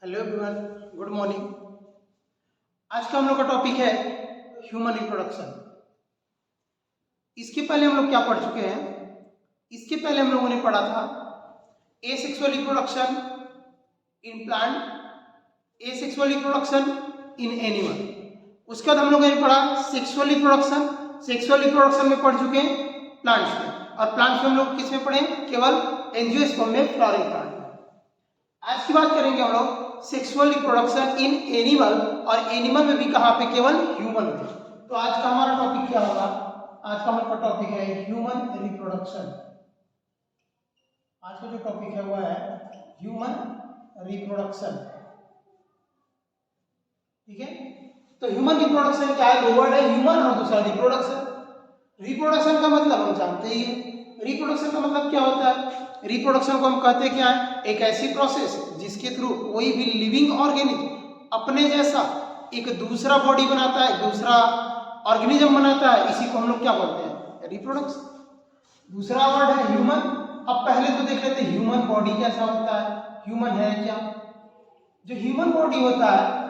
Hello everyone, good morning. आज का हम लोग का टॉपिक है ह्यूमन रिप्रोडक्शन। इसके पहले हम लोग क्या पढ़ चुके हैं? इसके पहले हम लोगों ने पढ़ा था asexual reproduction in plant, asexual reproduction in animal. उसके बाद हम लोगों ने पढ़ा सेक्सुअल रिप्रोडक्शन। सेक्सुअल रिप्रोडक्शन में पढ़ चुके हैं प्लांट्स में, और प्लांट्स में हम लोग किस में पढ़े? केवल एंजियोस्पर्म में, फ्लावरिंग प्लांट में। आज की बात करेंगे हम लोग सेक्सुअल रिप्रोडक्शन इन एनिमल, और एनिमल में भी कहां पे? केवल ह्यूमन में। तो आज का हमारा टॉपिक क्या होगा? आज का हमारा टॉपिक है ह्यूमन रिप्रोडक्शन। आज का जो टॉपिक है वो है ह्यूमन रिप्रोडक्शन। ठीक है, तो ह्यूमन रिप्रोडक्शन क्या है? दो वर्ड है, ह्यूमन और दूसरा रिप्रोडक्शन। रिप्रोडक्शन का मतलब हम जानते ही हैं। रिप्रोडक्शन का मतलब क्या होता है? रिप्रोडक्शन को हम कहते क्या है? एक ऐसी प्रोसेस जिसके थ्रू कोई भी लिविंग ऑर्गेनिज्म अपने जैसा एक दूसरा बॉडी बनाता है, दूसरा ऑर्गेनिज्म बनाता है। इसी को हम लोग क्या बोलते हैं? रिप्रोडक्शन। दूसरा वर्ड है ह्यूमन। अब पहले तो देख लेते हैं ह्यूमन बॉडी कैसा होता है, ह्यूमन है क्या। जो ह्यूमन बॉडी होता है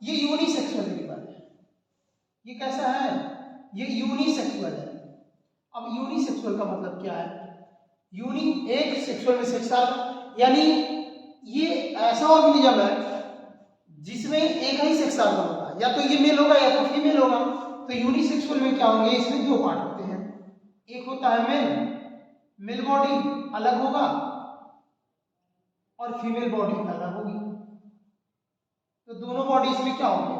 ये यूनिसेक्सुअल एनिमल है। ये कैसा है? ये यूनिसेक्सुअल है। अब यूनिसेक्सुअल का मतलब क्या है? यूनि एक, सेक्सुअल में सेक्स, यानी ये ऐसा ऑर्गेनिज्म है जिसमें एक ही सेक्स ऑर्गन होगा, या तो ये मेल होगा या तो फीमेल होगा। तो यूनिसेक्सुअल में क्या होंगे? इसमें दो पार्ट होते हैं। एक होता है मेल, मेल बॉडी अलग होगा और फीमेल बॉडी अलग होगी। तो दोनों बॉडी इसमें क्या होंगे?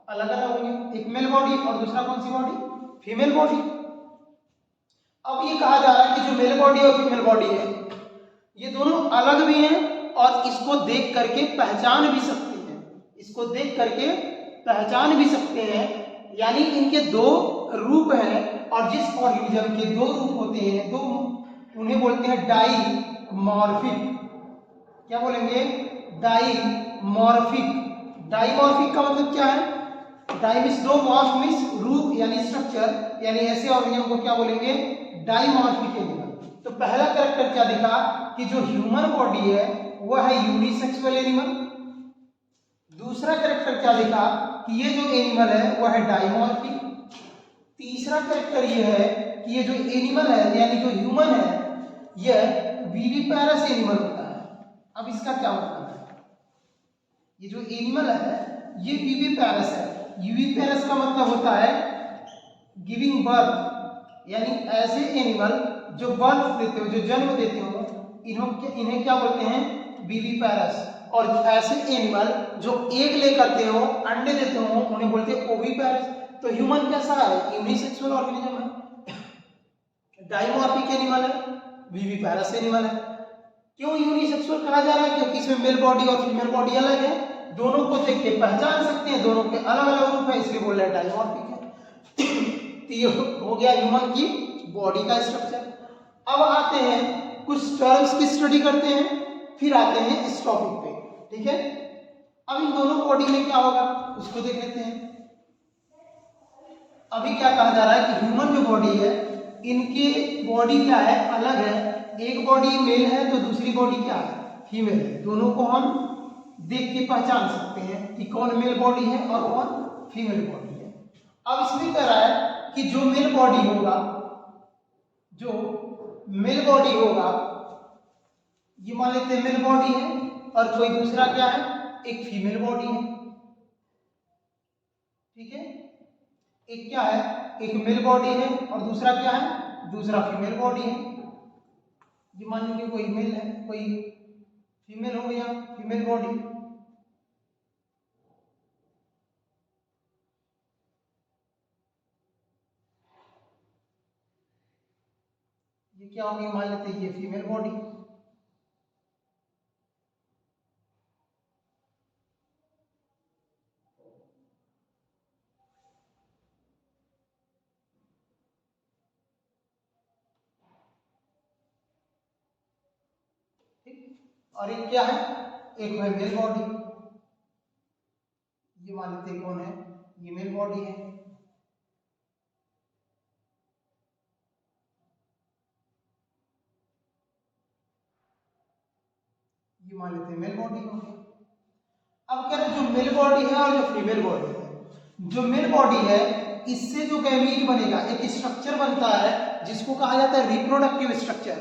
अलग अलग होंगे। एक मेल बॉडी और दूसरा कौन सी बॉडी? Female body. अब ये कहा जा रहा है कि जो मेल बॉडी और फीमेल बॉडी है ये दोनों अलग भी हैं और इसको देख करके पहचान भी सकते हैं। इसको देख करके पहचान भी सकते हैं, यानी इनके दो रूप हैं। और जिस ऑर्गेनिज्म के दो रूप होते हैं, दो, उन्हें बोलते हैं डाईमॉर्फिक। क्या बोलेंगे? डाईमॉर्फिक। डाईमॉर्फिक का मतलब क्या है? डाई मीन्स दो, मॉर्फ मीन्स रूप यानी स्ट्रक्चर, यानी ऐसे ऑर्गेनिज्म को क्या बोलेंगे? डाईमॉर्फिक एनिमल। तो पहला कैरेक्टर क्या दिखा कि जो ह्यूमन बॉडी है वह है यूनिसेक्सुअल एनिमल। दूसरा कैरेक्टर क्या दिखा कि ये जो एनिमल है वह है डाईमॉर्फिक। तीसरा कैरेक्टर ये है कि ये जो एनिमल है यानी जो ह्यूमन है यह विविपेरस एनिमल होता है। अब इसका क्या मतलब है? ये जो एनिमल है ये विविपेरस है। विविपेरस का मतलब होता है गिविंग बर्थ, यानी ऐसे एनिमल जो बर्थ देते हो, जो जन्म देते हो, इन्हें क्या बोलते हैं? विविपेरस। और ऐसे एनिमल जो एग ले करते हो, अंडे देते हो, उन्हें बोलते हैं ओविपेरस। तो ह्यूमन कैसा है? यूनिसेक्सुअल ऑर्गेनिज्म है, डाइमॉर्फिक एनिमल है, विविपेरस एनिमल है। क्यों यूनिसेक्सुअल कहा जा रहा है? क्योंकि इसमें मेल बॉडी और फीमेल बॉडी अलग है, दोनों को देख के पहचान सकते हैं, दोनों के अलग अलग रूप है, इसलिए बोल रहे हैं डाइमॉर्फिक है। तो ये हो गया ह्यूमन की बॉडी का स्ट्रक्चर। अब आते हैं कुछ टर्म्स की स्टडी करते हैं, फिर आते हैं इस टॉपिक पे। ठीक है, अब इन दोनों बॉडी में क्या होगा उसको देख लेते हैं। अभी क्या कहा जा रहा है कि ह्यूमन जो बॉडी है इनकी बॉडी क्या है? अलग है। एक बॉडी मेल है तो दूसरी बॉडी क्या है? फीमेल है। दोनों को हम देख के पहचान सकते हैं कि कौन मेल बॉडी है और कौन फीमेल बॉडी है। अब इसमें कह रहा है कि जो मेल बॉडी होगा, जो मेल बॉडी होगा, ये मान लेते हैं मेल बॉडी है, और कोई दूसरा क्या है? एक फीमेल बॉडी है। ठीक है, एक क्या है? एक मेल बॉडी है और दूसरा क्या है? दूसरा फीमेल बॉडी है। ये मान लीजिए कोई मेल है, कोई फीमेल हो गया, फीमेल बॉडी। ये क्या होगी? मान लेते हैं ये फीमेल बॉडी। ठीक, और एक क्या है? एक है मेल बॉडी। ये मान लेते हैं कौन है? ये मेल बॉडी है। ये मान लेते हैं मेल बॉडी हो गया। अब कह रहे जो मेल बॉडी है और जो फीमेल बॉडी है, जो मेल बॉडी है इससे जो गैमीट बनेगा, एक स्ट्रक्चर बनता है जिसको कहा जाता है रिप्रोडक्टिव स्ट्रक्चर।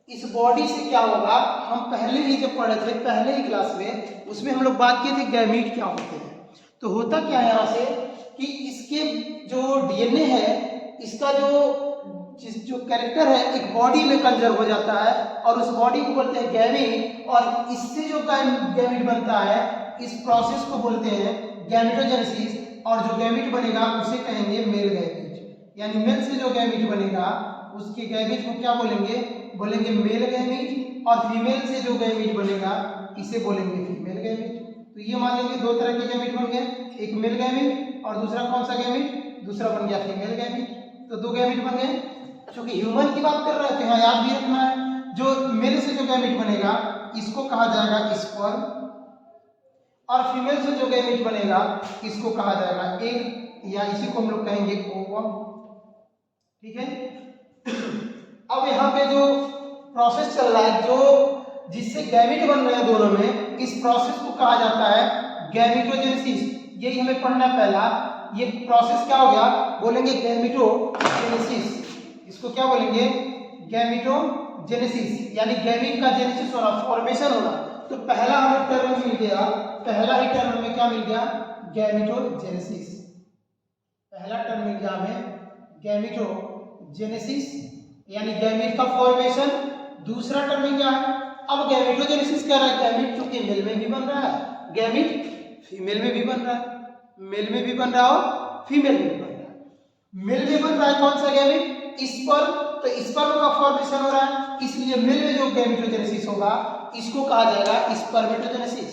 इस बॉडी से क्या होगा, हम पहले ही जब पढ़े थे पहले ही क्लास में, उसमें हम लोग बात किए थे गैमीट क्या होते हैं। तो होता क्या है यहाँ से कि इसके जो डीएनए है, इसका जो कैरेक्टर है एक बॉडी में कंजर्व हो जाता है और उस बॉडी को बोलते हैं गैमीट, और इससे जो गैमीट बनता है इस प्रोसेस को बोलते हैं गैमेटोजेनेसिस, और जो गैमीट बनेगा उसे कहेंगे मेल गैमीट। यानी मेल से जो गैमीट बनेगा उसके गैमीट को क्या बोलेंगे, बोलेंगे मेल गैमीट, और फीमेल से जो गैमीट बनेगा इसे बोलेंगे फीमेल गैमीट। तो ये मान लेंगे दो तरह के गैमीट बन गए, एक मेल गैमीट और दूसरा कौन सा गैमीट, दूसरा बन गया फीमेल गैमीट। तो दो गैमीट बन गए। क्योंकि ह्यूमन की बात कर रहे हैं तो यहाँ याद भी रखना है, जो मेल से जो गैमीट बनेगा इसको कहा जाएगा स्पर्म, और फीमेल से जो गैमीट बनेगा इसको कहा जाएगा एग, या इसी को हम लोग कहेंगे ओवम। ठीक है। अब यहाँ पे जो प्रोसेस चल रहा है, जो जिससे गैमीट बन रहे हैं दोनों में, इस प्रोसेस को कहा जाता है गैमेटोजेनेसिस। यही हमें पढ़ना है पहला। ये प्रोसेस क्या हो गया, बोलेंगे गैमेटोजेनेसिस। इसको क्या बोलेंगे, गैमेटोजेनेसिस, यानी गैमीट का जेनेसिस होना, फॉर्मेशन होना। तो पहला हमें टर्म मिल गया, पहला ही टर्म में क्या मिल गया, गैमेटोजेनेसिस। पहला टर्म मिल गया हमें गैमेटोजेनेसिस, यानी गैमीट का फॉर्मेशन। दूसरा टर्म में क्या है, अब गैमेटोजेनेसिस कह रहा है गैमीट चूंकि मेल में भी बन रहा है, गैमीट फीमेल में भी बन रहा है, मेल में भी बन रहा है और फीमेल में भी बन रहा है। मेल में बन रहा है कौन सा गैमीट, स्पर्म, तो स्पर्म का फॉर्मेशन हो रहा है, इसलिए मेल में जो गैमेटोजेनेसिस होगा इसको कहा जाएगा स्पर्मेटोजेनेसिस।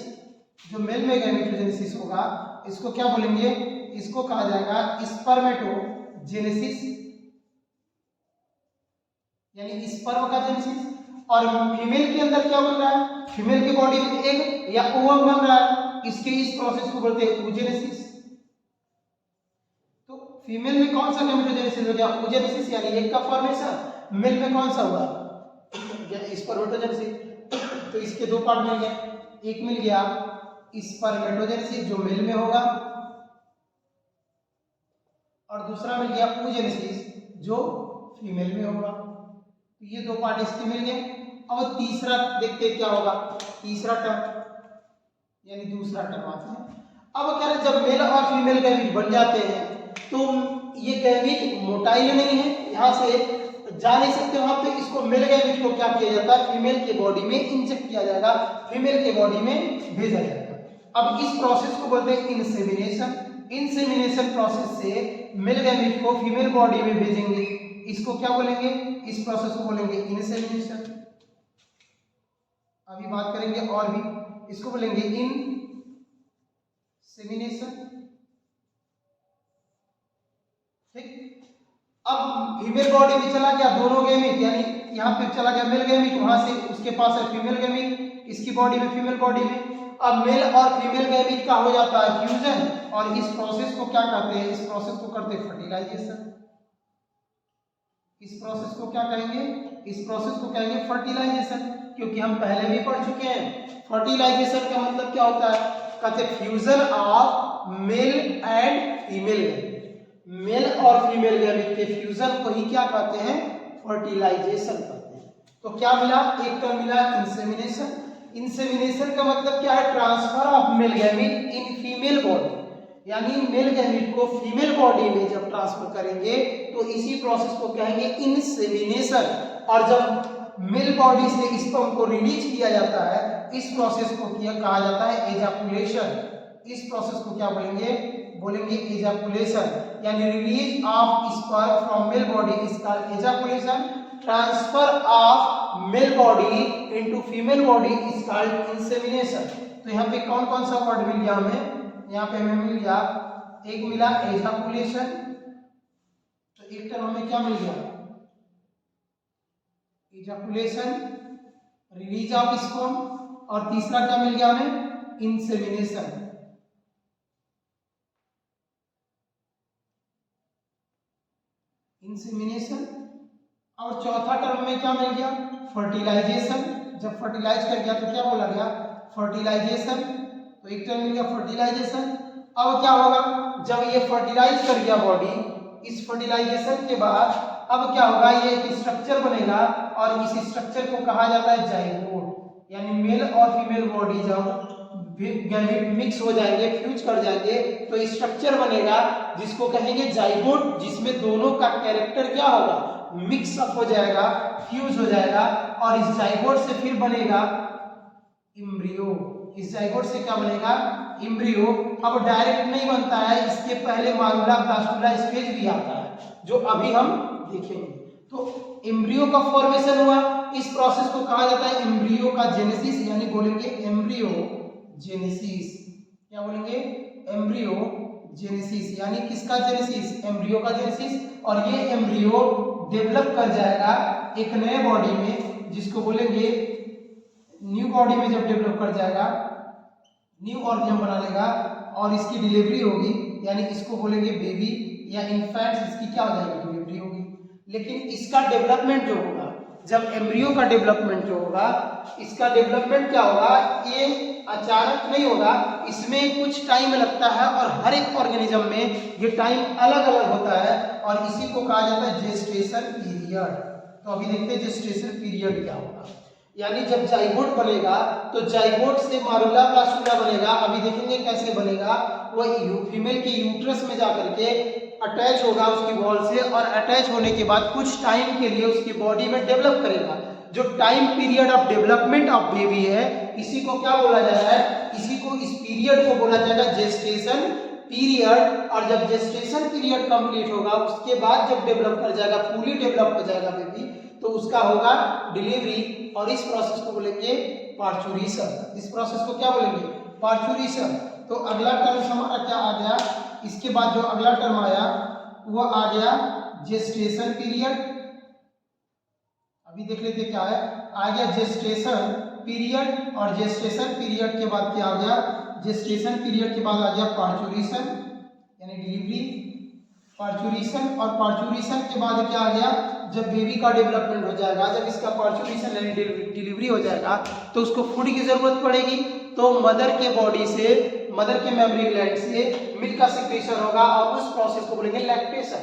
जो मेल में गैमेटोजेनेसिस होगा इसको क्या बोलेंगे, इसको कहा जाएगा स्पर्मेटोजेनेसिस, यानी स्पर्म का जेनेसिस। और फीमेल के अंदर क्या बन रहा है, फीमेल के बॉडी में एग या ओवम बन रहा है, इसके इस प्रोसेस को बोलते हैं oogenesis। तो फीमेल में कौन सा गैमेटोजेनेसिस हो गया, oogenesis, यानी एग का फॉर्मेशन। मेल में कौन सा हुआ, स्पर्मेटोजेनेसिस। तो इसके दो पार्ट मिल गए, एक मिल गया स्पर्मेटोजेनेसिस जो मेल में होगा, और दूसरा मिल गया oogenesis जो फीमेल में होगा। तो ये दो पार्ट इसके मिल गए। अब तीसरा देखते हैं क्या होगा, तीसरा टर्म यानी दूसरा टर्म आता है। अब कह रहे जब मेल और फीमेल गैमीट बन जाते हैं तो ये गैमीट मोटाइल नहीं है, यहाँ से जा नहीं सकते वहां पे, इसको मेल गैमीट को क्या किया जाता है, फीमेल के बॉडी में इंजेक्ट किया जाएगा, फीमेल के बॉडी में भेजा जाएगा। अब इस प्रोसेस को बोलते हैं इंसेमिनेशन। इंसेमिनेशन प्रोसेस से मेल गैमीट को फीमेल बॉडी में भेजेंगे, इसको क्या बोलेंगे, इस प्रोसेस को बोलेंगे इंसेमिनेशन। अभी बात करेंगे और भी, इसको बोलेंगे इंसेमिनेशन। ठीक। अब फीमेल बॉडी में चला गया दोनों गैमीट, यानी यहाँ पे चला गया मेल गैमीट, वहां से उसके पास है फीमेल गैमीट, इसकी बॉडी में फीमेल बॉडी में। अब मेल और फीमेल गैमीट का हो जाता है फ्यूजन, और इस प्रोसेस को क्या कहते हैं, इस प्रोसेस को करते हैं फर्टिलाइजेशन। इस प्रोसेस को क्या कहेंगे, इस प्रोसेस को कहेंगे फर्टिलाइजेशन, क्योंकि हम पहले भी पढ़ चुके हैं। फर्टिलाइजेशन का मतलब क्या होता है, कहते हैं fusion of male and female gamete. Male और फीमेल गैमीट के फ्यूजन को ही क्या कहते हैं, फर्टिलाइजेशन कहते हैं। तो क्या मिला, एक टर्म मिला इंसेमिनेशन। इंसेमिनेशन का मतलब क्या है, transfer of male gamete in female body, यानी मेल गैमीट को फीमेल बॉडी में जब ट्रांसफर करेंगे तो इसी प्रोसेस को कहेंगे इंसेमिनेशन। और जब मेल बॉडी से स्पर्म को रिलीज किया जाता है, इस प्रोसेस को कहा जाता है एजाकुलेशन। इस प्रोसेस को क्या बोलेंगे, बोलेंगे एजाकुलेशन, यानी release of sperm from male body is called ejaculation. Transfer of male body into female body is called insemination. तो यहाँ पे कौन कौन सा वर्ड मिल गया हमें, यहाँ पे हमें मिल गया, एक मिला एजाकुलेशन, तो एक टर्म हमें क्या मिल गया, एजाकुलेशन, रिलीज ऑफ स्पर्म, और तीसरा क्या मिल गया हमें, इंसेमिनेशन। इंसेमिनेशन। और चौथा टर्म में क्या मिल गया, फर्टिलाइजेशन। जब फर्टिलाइज कर गया तो क्या बोला गया, फर्टिलाइजेशन। तो एक टर्म मिल गया फर्टिलाइजेशन। अब क्या होगा, जब ये फर्टिलाइज कर गया बॉडी, इस फर्टिलाइजेशन के बाद अब क्या होगा, ये एक स्ट्रक्चर बनेगा और इस स्ट्रक्चर को कहा जाता है जाइगोट। यानी मेल और फीमेल बॉडी जब गैमेट मिक्स हो जाएंगे, फ्यूज कर जाएंगे, तो स्ट्रक्चर बनेगा जिसको कहेंगे जाइगोट, जिसमें दोनों का कैरेक्टर क्या होगा, मिक्स अप हो जाएगा, फ्यूज हो जाएगा और इस जाइगोट से फिर बनेगा एम्ब्रियो। इस जाइगोट से क्या बनेगा, एम्ब्रियो। अब डायरेक्ट नहीं बनता है, इसके पहले मारुला ब्लास्टुला स्टेज भी आता है जो अभी हम देखेंगे। तो एम्ब्रियो का फॉर्मेशन हुआ, इस प्रोसेस को कहा जाता है एम्ब्रियो का जेनेसिस, यानी बोलेंगे एम्ब्रियो जेनेसिस। क्या बोलेंगे, एम्ब्रियो जेनेसिस, यानी किसका जेनेसिस, एम्ब्रियो का जेनेसिस। और ये एम्ब्रियो डेवलप कर जाएगा एक नए बॉडी में, जिसको बोलेंगे न्यू बॉडी में जब डेवलप कर जाएगा, न्यू ऑर्गेन बना लेगा और इसकी डिलीवरी होगी, यानी इसको बोलेंगे बेबी या इन्फेंट्स, इसकी क्या हो जाएगी, डिलीवरी होगी। लेकिन इसका डेवलपमेंट जो होगा, जब एम्ब्रियो का डेवलपमेंट जो होगा, इसका डेवलपमेंट क्या होगा, ये अचानक नहीं होगा, इसमें कुछ टाइम लगता है और हर एक ऑर्गेनिज्म में ये टाइम अलग अलग होता है और इसी को कहा जाता है जेस्टेशन पीरियड। तो अभी देखते हैं जेस्टेशन पीरियड क्या होगा। यानी जब जाइगोट बनेगा तो जाइगोट से मारुला ब्लास्टुला बनेगा, अभी देखेंगे कैसे बनेगा। वो फीमेल के यूट्रस में जाकर के अटैच होगा उसकी वॉल से और अटैच होने के बाद कुछ टाइम के लिए उसकी बॉडी में डेवलप करेगा। जो time period of development of baby है, इसी को क्या बोला जाता है, इसी को, इस पीरियड को बोला जाएगा जेस्टेशन पीरियड। और जब जेस्टेशन पीरियड कंप्लीट होगा, उसके बाद जब डेवलप कर जाएगा, फुली डेवलप हो जाएगा बेबी, तो उसका होगा डिलीवरी। और इस प्रोसेस को बोलेंगे पार्चुरेशन। इस प्रोसेस को क्या बोलेंगे, पार्चुरेशन। तो अगला टर्म हमारा क्या आ गया, इसके बाद जो अगला टर्म आया वो आ गया जेस्टेशन पीरियड। अभी देख लेते क्या है, आ गया जेस्टेशन पीरियड और जेस्टेशन पीरियड के बाद क्या आ गया, जेस्टेशन पीरियड के बाद आ गया पार्चुरेशन यानी डिलीवरी। पार्चुरेशन और पार्चुरेशन के बाद क्या आ गया, जब बेबी का डेवलपमेंट हो जाएगा, जब इसका पार्चुरेशन यानी डिलीवरी हो जाएगा, तो उसको फूड की जरूरत पड़ेगी। तो मदर के बॉडी से, मदर के मेमोरी ग्लैंड से मिल्क का सिक्रेशन होगा और उस प्रोसेस को बोलेंगे लैक्टेशन।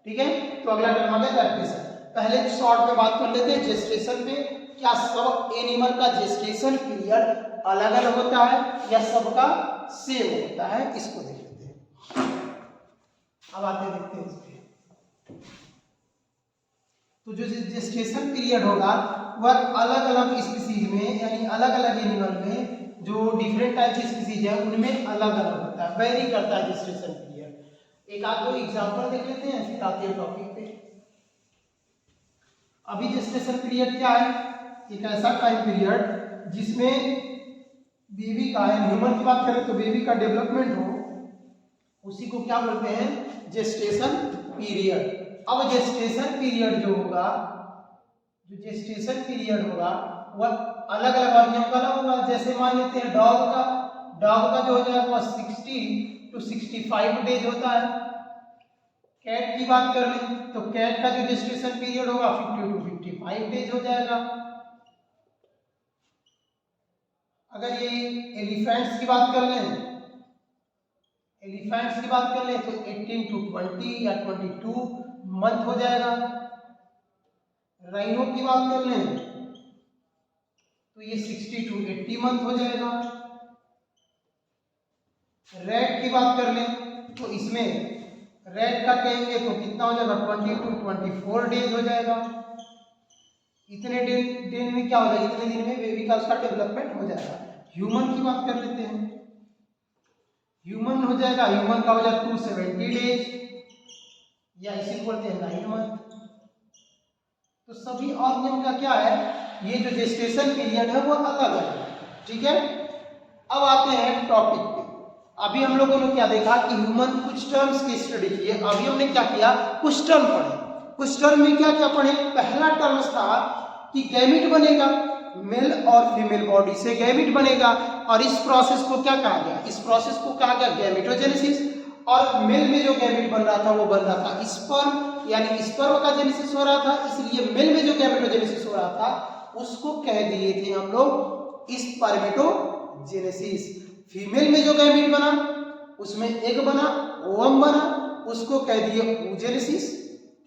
ठीक है, तो अगला टर्म आ गया लैक्टेशन। पहले शॉर्ट में बात कर लेते हैं जेस्टेशन पे। क्या सब एनिमल का जेस्टेशन पीरियड अलग अलग होता है या सबका सेम होता है, इसको देख लेते हैं। अब आते देखते हैं इसके। तो जो जेस्टेशन पीरियड होगा वह अलग अलग स्पीसीज में, यानी अलग अलग एनिमल में जो डिफरेंट टाइप की स्पीसीज है उनमें अलग अलग होता है, वेरी करता है जेस्टेशन पीरियड। एक आध दो एग्जांपल देख लेते हैं, फिर आते हैं टॉपिक पे। अभी जेस्टेशन पीरियड क्या है, एक ऐसा टाइम पीरियड जिसमें बेबी का, ह्यूमन की बात करें तो बेबी का डेवलपमेंट हो, उसी को क्या बोलते हैं, जेस्टेशन पीरियड। अब जेस्टेशन पीरियड जो होगा, जो जेस्टेशन पीरियड होगा वह अलग अलग ऑर्गेनिज्म का होगा। जैसे मान लेते हैं डॉग का जो हो जाएगा वह 60 to 65 डेज होता है। कैट की बात कर लें तो कैट का जो जेस्टेशन पीरियड होगा 50 to 55 डेज हो जाएगा। अगर ये एलिफेंट्स की बात कर लें, तो 18 to 20 या 22 मंथ हो जाएगा। राइनो की बात कर लें तो ये 60 to 80 मंथ हो जाएगा। रेड की बात कर लें तो इसमें रेड का कहेंगे तो कितना हो जाएगा, 20 to 24 डेज हो जाएगा। इतने दिन में क्या हो जाएगा, इतने दिन में बेबी का उसका डेवलपमेंट हो जाएगा। ह्यूमन की बात कर लेते हैं, ह्यूमन हो जाएगा, ह्यूमन का हो जाएगा 270 डेज या इसी बोलते हैं 9 मंथ। तो सभी ऑर्गेनिज्म का क्या है, ये जो जेस्टेशन पीरियड है वो अलग है। ठीक है, अब आते हैं टॉपिक पे। अभी हम लोगों ने क्या देखा कि ह्यूमन कुछ टर्म्स की स्टडी की है। अभी हमने क्या किया, कुछ टर्म पढ़े। कुछ टर्म में क्या क्या पढ़े, पहला टर्म था कि गैमिट बनेगा, मेल और फीमेल बॉडी से गैमिट बनेगा और इस प्रोसेस को क्या कहा गया, इस प्रोसेस को कहा गया गैमिटोजेनेसिस। और मेल में जो गैमिट बन रहा था वो बन रहा था स्पर्म, यानी स्पर्म का जेनेसिस हो रहा था, इसलिए मेल में जो गैमेटोजेनेसिस हो रहा था उसको कह दिए थे हम लोग स्पर्मेटोजेनेसिस। ओवमोजेनेसिस। फीमेल में जो गैमीट बना उसमें एग बना, ओवम बना, उसको कह दिए oogenesis।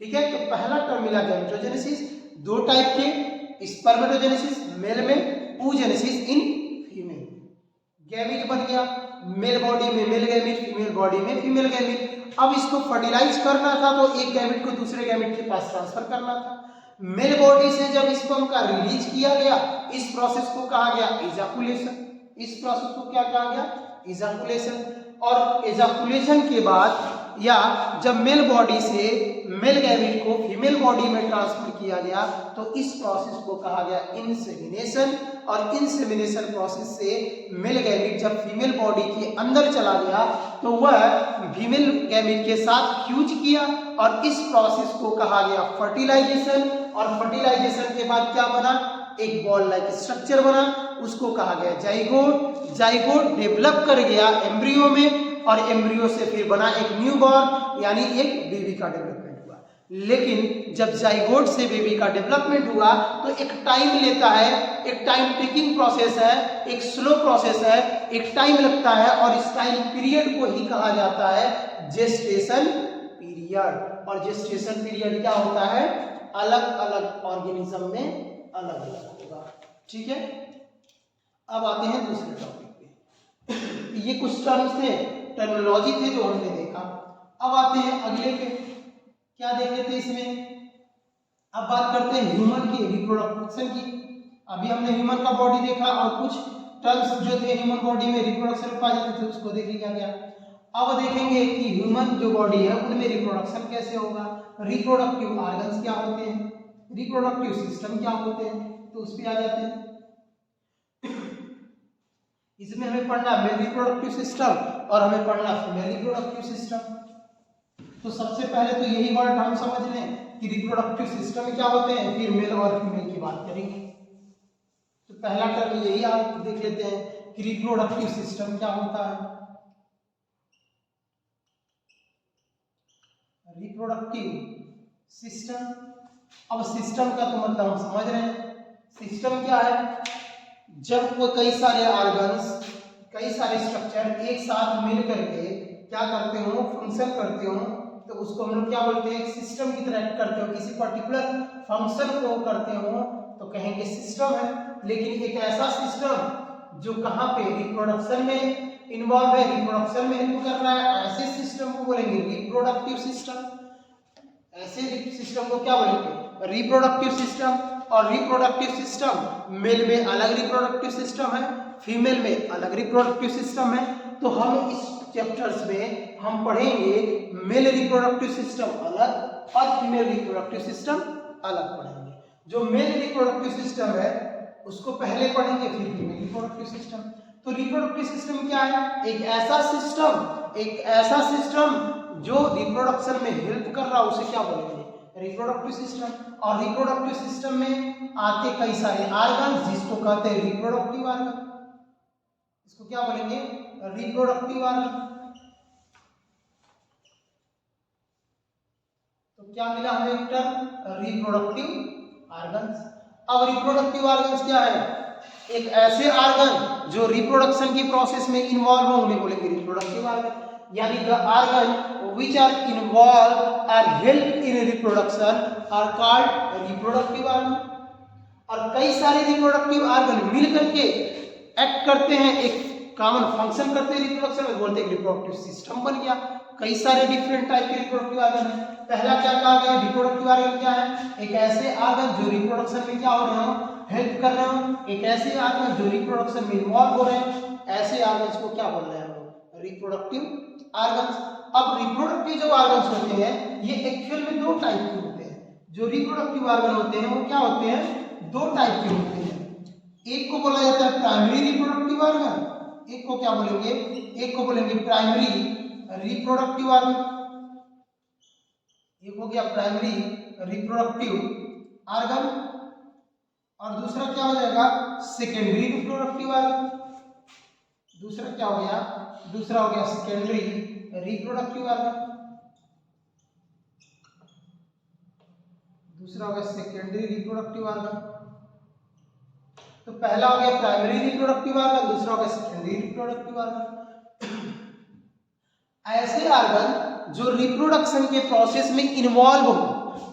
ठीक है, तो पहला टर्म मिला गैमेटोजेनेसिस, दो टाइप के, स्पर्मेटोजेनेसिस मेल में, oogenesis इन फीमेल। गैमीट बन गया, मेल बॉडी में मेल गैमीट, फीमेल बॉडी में फीमेल गैमीट। अब इसको फर्टिलाइज करना था तो एक गैमीट को दूसरे गैमीट के पास ट्रांसफर करना था। मेल बॉडी से जब स्पर्म का रिलीज किया गया, इस प्रोसेस को कहा गया इजाकुलेशन। इस प्रोसेस को क्या कहा गया? इजाकुलेशन। और इजाकुलेशन के बाद या जब मेल बॉडी से मेल गैमीट को फीमेल बॉडी में ट्रांसफर किया गया तो इस प्रोसेस को कहा गया इंसेमिनेशन। और इंसेमिनेशन प्रोसेस से मेल गैमीट जब फीमेल बॉडी के अंदर चला गया तो वह फीमेल गैमीट के साथ फ्यूज किया और इस प्रोसेस को कहा गया फर्टिलाइजेशन। और फर्टिलाइजेशन के बाद क्या बना? एक बॉल लाइक स्ट्रक्चर बना, उसको कहा गया जाइगोट। जाइगोट डेवलप कर गया एम्ब्रियो में और एम्ब्रियो से फिर बना एक न्यूबॉर्न यानी एक बेबी का डेवलपमेंट हुआ। लेकिन जब जाइगोट से बेबी का डेवलपमेंट हुआ तो एक टाइम लेता है, एक टाइम टेकिंग प्रोसेस है, एक स्लो प्रोसेस है, एक टाइम लगता है और इस टाइम पीरियड को ही कहा जाता है जेस्टेशन पीरियड। और जेस्टेशन पीरियड क्या होता है? अलग अलग ऑर्गेनिज्म में अलग अलग होगा। ठीक है, अब आते हैं दूसरे टॉपिक पे। ये कुछ टर्म्स थे, टर्मिनोलॉजी थे जो हमने देखा। अब आते हैं अगले पे, क्या देख लेते हैं इसमें? अब बात करते हैं ह्यूमन की रिप्रोडक्शन की। अभी हमने ह्यूमन का बॉडी देखा और कुछ टर्म्स जो थे ह्यूमन बॉडी में रिप्रोडक्शन पाए जाते थे उसको देख लिया गया। अब देखेंगे कि ह्यूमन जो बॉडी है उनमें रिप्रोडक्शन कैसे होगा, रिप्रोडक्टिव ऑर्गन्स क्या होते हैं, रिप्रोडक्टिव सिस्टम क्या होते हैं, तो उस पे आ जाते हैं। इसमें हमें पढ़ना मेल रिप्रोडक्टिव सिस्टम और हमें पढ़ना फीमेल रिप्रोडक्टिव सिस्टम। तो सबसे पहले तो यही वर्ड हम समझ लें कि रिप्रोडक्टिव सिस्टम क्या होते हैं, फिर मेल और फीमेल की बात करेंगे। तो पहला टर्म यही आप देख लेते हैं कि रिप्रोडक्टिव सिस्टम क्या होता है। रिप्रोडक्टिव सिस्टम, अब सिस्टम का तो मतलब हम समझ रहे हैं। सिस्टम क्या है? जब वो कई सारे ऑर्गन्स, कई सारे स्ट्रक्चर एक साथ मिल करके क्या करते हो, फंक्शन करते हो, तो उसको हम लोग क्या बोलते हैं? एक सिस्टम की तरह एक्ट करते हो, किसी पर्टिकुलर फंक्शन को करते हो तो कहेंगे सिस्टम है। लेकिन एक ऐसा सिस्टम जो कहाँ पे? रिप्रोडक्शन में इन्वॉल्व है, रिप्रोडक्शन में हेल्प कर रहा है, ऐसे सिस्टम को बोलेंगे रिप्रोडक्टिव सिस्टम। ऐसे सिस्टम को क्या बोलेंगे? Reproductive system. और रिप्रोडक्टिव सिस्टम मेल में अलग रिप्रोडक्टिव सिस्टम है, फीमेल में अलग रिप्रोडक्टिव सिस्टम है। तो हम इस चैप्टर्स में हम पढ़ेंगे मेल रिप्रोडक्टिव सिस्टम अलग और फीमेल रिप्रोडक्टिव सिस्टम अलग पढ़ेंगे। जो मेल रिप्रोडक्टिव सिस्टम है उसको पहले पढ़ेंगे, फिर फीमेल रिप्रोडक्टिव सिस्टम। तो रिप्रोडक्टिव सिस्टम क्या है? एक ऐसा सिस्टम जो रिप्रोडक्शन में हेल्प कर रहा है उसे क्या बोलेंगे? Reproductive system. और रिप्रोडक्टिव सिस्टम में आते कई सारे ऑर्गन जिसको कहते हैं रिप्रोडक्टिव ऑर्गन। इसको क्या बोलेंगे? Reproductive organ. तो क्या मिला हमें एक टर्म? Reproductive organs. अब रिप्रोडक्टिव ऑर्गन्स क्या है? एक ऐसे ऑर्गन जो रिप्रोडक्शन की प्रोसेस में इन्वॉल्व हो उन्हें बोलेंगे रिप्रोडक्टिव ऑर्गन। यानी the organ which are involved or help in reproduction are called reproductive organ। और कई सारे रिप्रोडक्टिव ऑर्गन मिल करके एक्ट करते हैं, एक कॉमन फंक्शन करते हैं रिप्रोडक्शन में, बोलते हैं रिप्रोडक्टिव सिस्टम बन गया। कई सारे डिफरेंट टाइप के रिप्रोडक्टिव ऑर्गन है। पहला क्या कहा गया? रिप्रोडक्टिव ऑर्गन क्या है? एक ऐसे ऑर्गन जो रिप्रोडक्शन में क्या हो रहे हो, हेल्प कर रहे हो, एक ऐसे ऑर्गन जो रिप्रोडक्शन में इन्वॉल्व हो रहे हैं, ऐसे ऑर्गन्स को क्या बोल रहे हैं हम लोग? Reproductive organs. अब रिप्रोडक्टिव जो ऑर्गन्स होते हैं ये एक्चुअल में दो टाइप के होते हैं। जो रिप्रोडक्टिव ऑर्गन होते हैं वो क्या होते हैं? दो टाइप के होते हैं। एक को बोला जाता है प्राइमरी रिप्रोडक्टिव ऑर्गन, एक को क्या बोलेंगे? एक को बोलेंगे प्राइमरी रिप्रोडक्टिव ऑर्गन। एक हो गया प्राइमरी रिप्रोडक्टिव ऑर्गन और दूसरा क्या हो जाएगा? Secondary reproductive organ. दूसरा क्या हो गया? दूसरा हो गया सेकेंडरी रिप्रोडक्टिव ऑर्गन। दूसरा हो गया सेकेंडरी रिप्रोडक्टिव ऑर्गन। तो पहला हो गया प्राइमरी रिप्रोडक्टिव ऑर्गन, दूसरा हो गया सेकेंडरी रिप्रोडक्टिव ऑर्गन। ऐसे ऑर्गन जो रिप्रोडक्शन के प्रोसेस में इन्वॉल्व हो,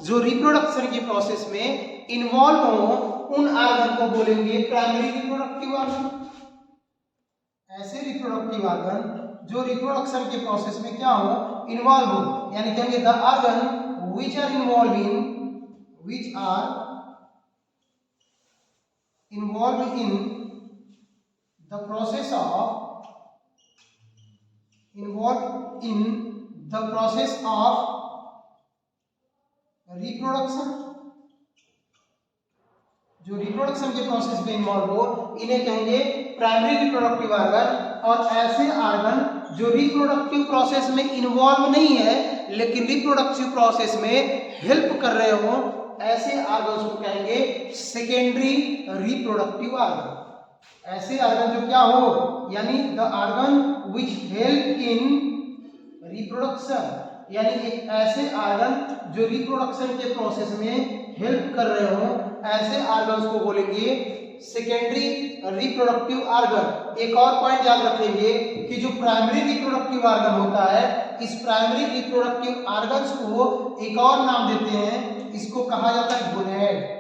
जो रिप्रोडक्शन के प्रोसेस में इन्वॉल्व हो, उन ऑर्गन को बोलेंगे प्राइमरी रिप्रोडक्टिव ऑर्गन। ऐसे रिप्रोडक्टिव ऑर्गन जो रिप्रोडक्शन के प्रोसेस में क्या हो, इन्वॉल्व हो, यानी कहेंगे the organ which are involve in the process of reproduction, जो रिप्रोडक्शन के प्रोसेस में इन्वॉल्व हो, इन्हें कहेंगे प्राइमरी रिप्रोडक्टिव ऑर्गन। और ऐसे ऑर्गन जो रिप्रोडक्टिव प्रोसेस में इन्वॉल्व नहीं है लेकिन रिप्रोडक्टिव प्रोसेस में हेल्प कर रहे हो, ऐसे ऑर्गन्स को कहेंगे सेकेंडरी रिप्रोडक्टिव ऑर्गन। ऐसे ऑर्गन जो क्या हो, यानी the organ which help in reproduction, यानी एक ऐसे ऑर्गन जो रिप्रोडक्शन के प्रोसेस में हेल्प कर रहे हो, ऐसे ऑर्गन्स को बोलेंगे सेकेंडरी रिप्रोडक्टिव ऑर्गन। एक और पॉइंट याद रखेंगे कि जो प्राइमरी रिप्रोडक्टिव ऑर्गन होता है, इस प्राइमरी रिप्रोडक्टिव ऑर्गन्स को एक और नाम देते हैं, इसको कहा जाता है गोनेड।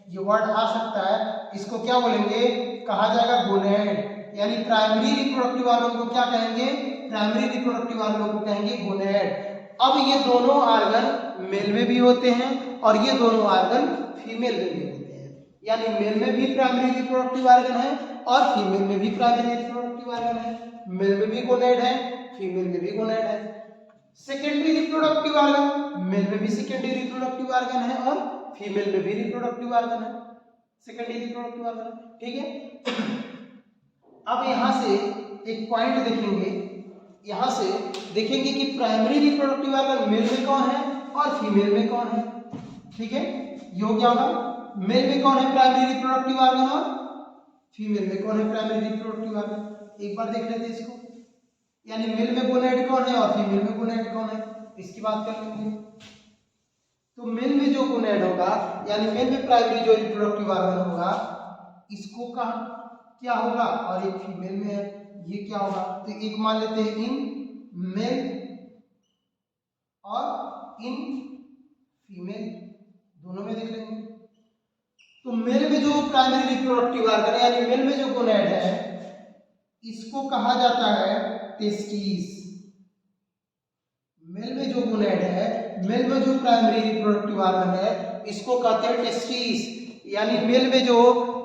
ये वर्ड आ सकता है, इसको क्या बोलेंगे, कहा जाएगा गोनेड। यानी प्राइमरी रिप्रोडक्टिव ऑर्गन को क्या कहेंगे, प्राइमरी रिप्रोडक्टिव ऑर्गन को कहेंगे गोनेड। अब ये दोनों ऑर्गन मेल में भी होते हैं और ये दोनों ऑर्गन फीमेल में भी होते हैं, यानी मेल में भी प्राइमरी रिप्रोडक्टिव ऑर्गन है और फीमेल में भी प्राइमरी रिप्रोडक्टिव ऑर्गन है। मेल में भी गोनेड है, फीमेल में भी गोनेड है। सेकेंडरी रिप्रोडक्टिव ऑर्गन, मेल में भी सेकेंडरी रिप्रोडक्टिव ऑर्गन है और फीमेल में भी रिप्रोडक्टिव ऑर्गन है, सेकेंडरी रिप्रोडक्टिव ऑर्गन। ठीक है। अब यहां से एक पॉइंट देखेंगे, यहां से देखेंगे कि प्राइमरी रिप्रोडक्टिव ऑर्गन मेल में कौन है और फीमेल में कौन है। ठीक है, ये हो गया होगा, मेल में कौन है प्राइमरी रिप्रोडक्टिव ऑर्गन और फीमेल में कौन है प्राइमरी रिप्रोडक्टिव ऑर्गन। एक बार देख लेते हैं इसको, यानी मेल में गोनेड कौन है और फीमेल में गोनेड कौन है, इसकी बात कर लेंगे। तो मेल में जो गोनेड होगा, यानी मेल में प्राइमरी जो रिप्रोडक्टिव ऑर्गन होगा, इसको कहा क्या होगा, और एक फीमेल में है, ये क्या होगा। तो एक मान लेते हैं इन मेल और इन फीमेल, दोनों में देख लेंगे। तो मेल में जो प्राइमरी रिप्रोडक्टिव ऑर्गन है, यानी मेल में जो गोनेड है, इसको कहा जाता है टेस्टिस। मेल में जो गोनेड है, मेल में जो प्राइमरी रिप्रोडक्टिव ऑर्गन है, इसको कहते हैं टेस्टिस। यानी मेल में जो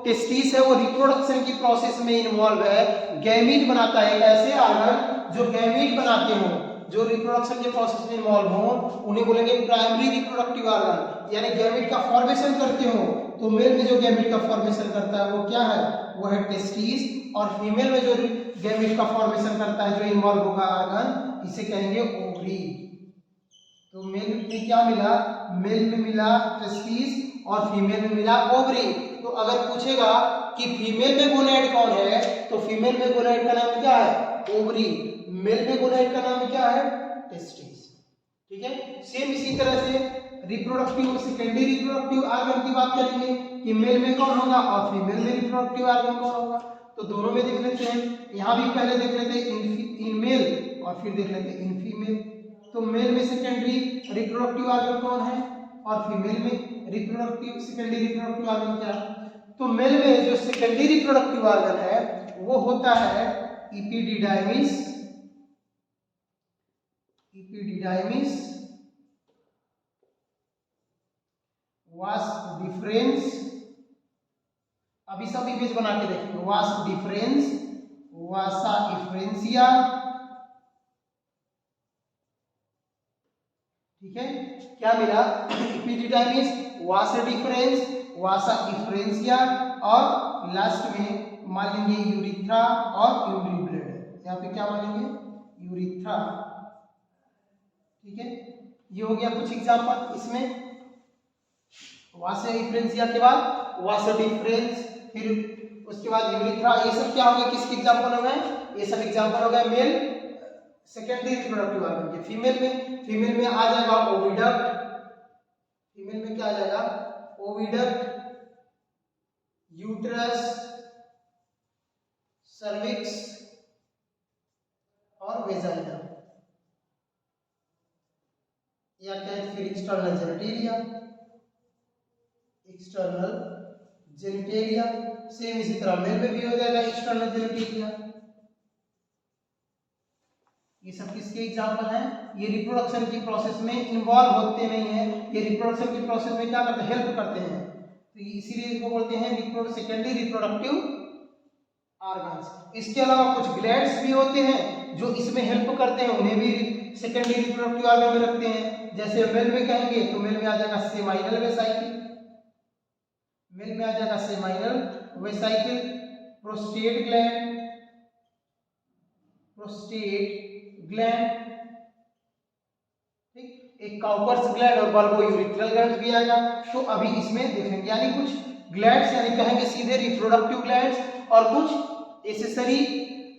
टेस्टिस है वो रिप्रोडक्शन की प्रोसेस में इन्वॉल्व है, गैमीट बनाता है। ऐसे ऑर्गन जो गैमीट बनाते हो, जो रिप्रोडक्शन के प्रोसेस में इन्वॉल्व हो, उन्हें बोलेंगे प्राइमरी रिप्रोडक्टिव ऑर्गन, यानी गैमीट का फॉर्मेशन करते हो। तो मेल में जो गैमीट का फॉर्मेशन करता है वो क्या है, वो है टेस्टिस। और फीमेल में जो गैमीट का फॉर्मेशन करता है, जो इन्वॉल्व होगा ऑर्गन, इसे कहेंगे ओवरी। तो मेल में क्या मिला, मेल में मिला टेस्टिस और फीमेल में मिला ओवरी। तो अगर पूछेगा कि फीमेल में गोनेड कौन है, तो फीमेल में गोनेड का नाम क्या है, ओवरी। मेल में गोनेड का नाम क्या है, टेस्टिस। ठीक है। सेम इसी तरह से रिप्रोडक्टिव सेकेंडरी रिप्रोडक्टिव ऑर्गन की बात करेंगे कि मेल में कौन होगा और फीमेल में रिप्रोडक्टिव ऑर्गन कौन होगा। तो दोनों में देख लेते हैं, यहाँ भी पहले देख लेते हैं इन मेल और फिर देख लेते हैं इन फीमेल। तो मेल में सेकेंडरी रिप्रोडक्टिव ऑर्गन कौन है और फीमेल में रिप्रोडक्टिव सेकेंडरी रिप्रोडक्टिव ऑर्गन क्या है। तो मेल में जो सेकेंडरी रिप्रोडक्टिव ऑर्गन है वो होता है इपिडिडाइमिस, इपिडिडाइमिस, वास डिफरेंस। अभी सब इमेज बना के देखेंगे, वास डिफरेंस, वासा इफ्रेंसिया। ठीक है, क्या मिला, इपिडिडाइमिस, वासा डिफरेंस, वासा इफ्रेंसिया और लास्ट में मान लेंगे यूरिथ्रा और यूरिन ब्लड। यहाँ पे क्या मानेंगे, यूरिथ्रा। ठीक है, ये हो गया कुछ एग्जांपल। इसमें वासा इफ्रेंसिया के बाद वासा डिफरेंस, फिर उसके बाद यूरिथ्रा, ये सब क्या हो गया, किसके एग्जांपल हो गए, ये सब एग्जांपल हो गए मेल सेकेंडरी रिप्रोडक्टिव ऑर्गन के। फीमेल में आ जाएगा ओविडक्ट, फीमेल में क्या आ जाएगा, ओविडक्ट, यूट्रस, सर्विक्स और वेजाइना, या क्या फिर external genitalia, external genitalia. Same इसी तरह मेल में भी हो जाएगा एक्सटर्नल जेनिटेलिया। ये सब किसके एग्जाम्पल हैं? ये रिप्रोडक्शन की प्रोसेस में इन्वॉल्व होते नहीं है, ये रिप्रोडक्शन की प्रोसेस में क्या करते हैं? हेल्प करते हैं। तो इसीलिए इनको बोलते हैं सेकेंडरी रिप्रोडक्टिव ऑर्गन्स। इसके अलावा कुछ ग्लैंड्स भी होते हैं जो इसमें हेल्प करते हैं, उन्हें भी सेकेंडरी रिप्रोडक्टिव ऑर्गन में रखते हैं। जैसे मेल में कहेंगे तो मेल में आ जाएगा सेमाइनल वेसाइकिल, मेल में आ जाएगा seminal vesicle, prostate gland, prostate gland, ठीक, एक काउपर्स ग्लैंड और बल्बोयूरिथ्रल ग्लैंड भी आएगा। तो अभी इसमें देखेंगे, यानी कुछ ग्लैंड्स यानी कहेंगे सीधे रिप्रोडक्टिव ग्लैंड्स, और कुछ एसेसरी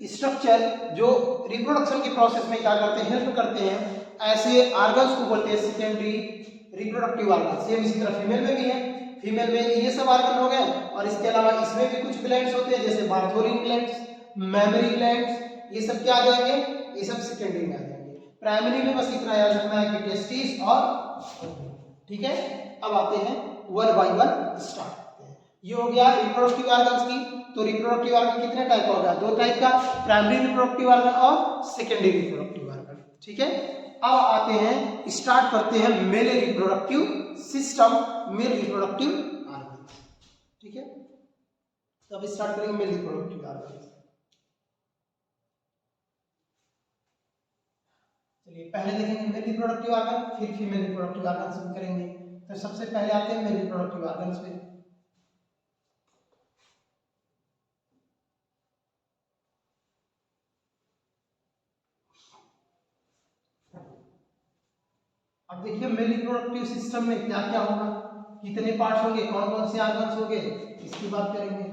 स्ट्रक्चर जो रिप्रोडक्शन की प्रोसेस में क्या करते हैं? हेल्प करते हैं। ऐसे ऑर्गन्स को बोलते हैं सेकेंडरी रिप्रोडक्टिव ऑर्गन। सेम इसी तरह फीमेल में भी है, फीमेल में ये सब ऑर्गन हो गए, और इसके अलावा इसमें भी कुछ ग्लैंड्स होते हैं जैसे बार्थोरिन ग्लैंड्स, मेमरी ग्लैंड्स, ये सब क्या आ जाएंगे? ये सब सेकेंडरी में आ जाएंगे। प्राइमरी में बस इतना याद रखना है कि टेस्टिस और, ठीक है। अब आते हैं वन बाय वन स्टार्ट करते हैं। ये हो गया रिप्रोडक्टिव ऑर्गन्स की। तो रिप्रोडक्टिव ऑर्गन कितने टाइप का होगा? दो टाइप का, प्राइमरी रिप्रोडक्टिव ऑर्गन और सेकेंडरी रिप्रोडक्टिव ऑर्गन, ठीक है। अब आते हैं, स्टार्ट करते हैं male reproductive system, male reproductive organ, ठीक है। तो अब स्टार्ट करेंगे मेल रिप्रोडक्टिव ऑर्गन। चलिए पहले देखेंगे मेल रिप्रोडक्टिव ऑर्गन, फिर फीमेल रिप्रोडक्टिव ऑर्गन शुरू करेंगे। तो सबसे पहले आते हैं मेल रिप्रोडक्टिव ऑर्गन्स पे। अब देखिए मेल रिप्रोडक्टिव सिस्टम में क्या क्या होगा, कितने पार्ट्स होंगे, कौन कौन से ऑर्गन्स होंगे, इसकी बात करेंगे।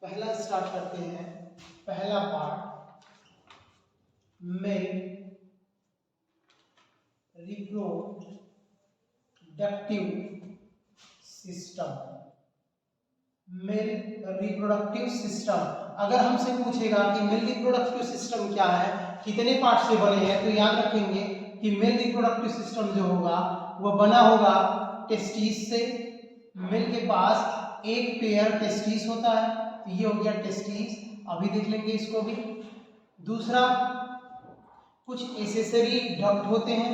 पहला स्टार्ट करते हैं, पहला part male reproductive system, male reproductive system. अगर हमसे पूछेगा कि मेल रिप्रोडक्टिव सिस्टम क्या है, कितने पार्ट से बने हैं, तो याद रखेंगे कि मेल रिप्रोडक्टिव सिस्टम जो होगा वो बना होगा टेस्टिस से। मेल के पास एक पेयर टेस्टिस होता है, तो ये हो गया टेस्टिस, अभी देख लेंगे इसको भी। दूसरा, कुछ एसेसरी डक्ट होते हैं,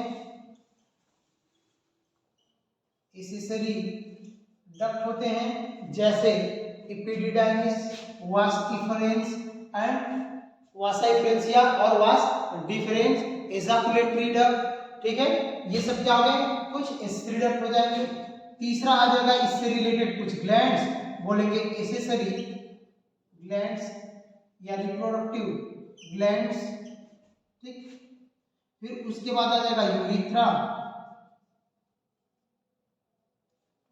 एसेसरी डक्ट होते हैं जैसे एपिडिडाइमिस, वास इफरेंस एंड वासा इफरेंसिया और वास डिफरेंस, एजाकुलेटरी डक्ट, ठीक है। ये सब क्या हो गए? कुछ एसेसरी डक्ट हो जाएंगे। तीसरा आ जाएगा इससे रिलेटेड कुछ ग्लैंड्स, बोलेंगे एसेसरी ग्लैंड्स या रिप्रोडक्टिव ग्लैंड्स, ठीक। फिर उसके बाद आ जाएगा यूरिथ्रा,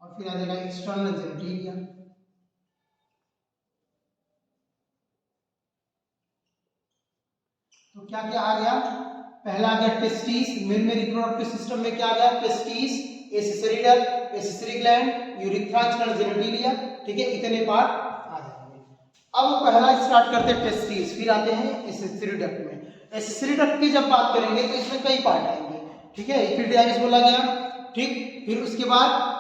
और फिर आ जाएगा एक्सटर्नल जेनिटेलिया। तो क्या क्या आ गया? पहला आ गया टेस्टिस, मेल में रिप्रोडक्टिव सिस्टम में क्या आ गया? Testis, accessory duct, accessory gland, urethra, external genitalia, ठीक है। इतने पार्ट आ जाएंगे। अब पहला स्टार्ट करते हैं टेस्टिस, फिर आते हैं एसेसरी डक्ट में। एसेसरी डक्ट की जब बात करेंगे तो इसमें कई पार्ट आएंगे, ठीक है। एपिडिडाइमिस बोला गया, ठीक। फिर उसके बाद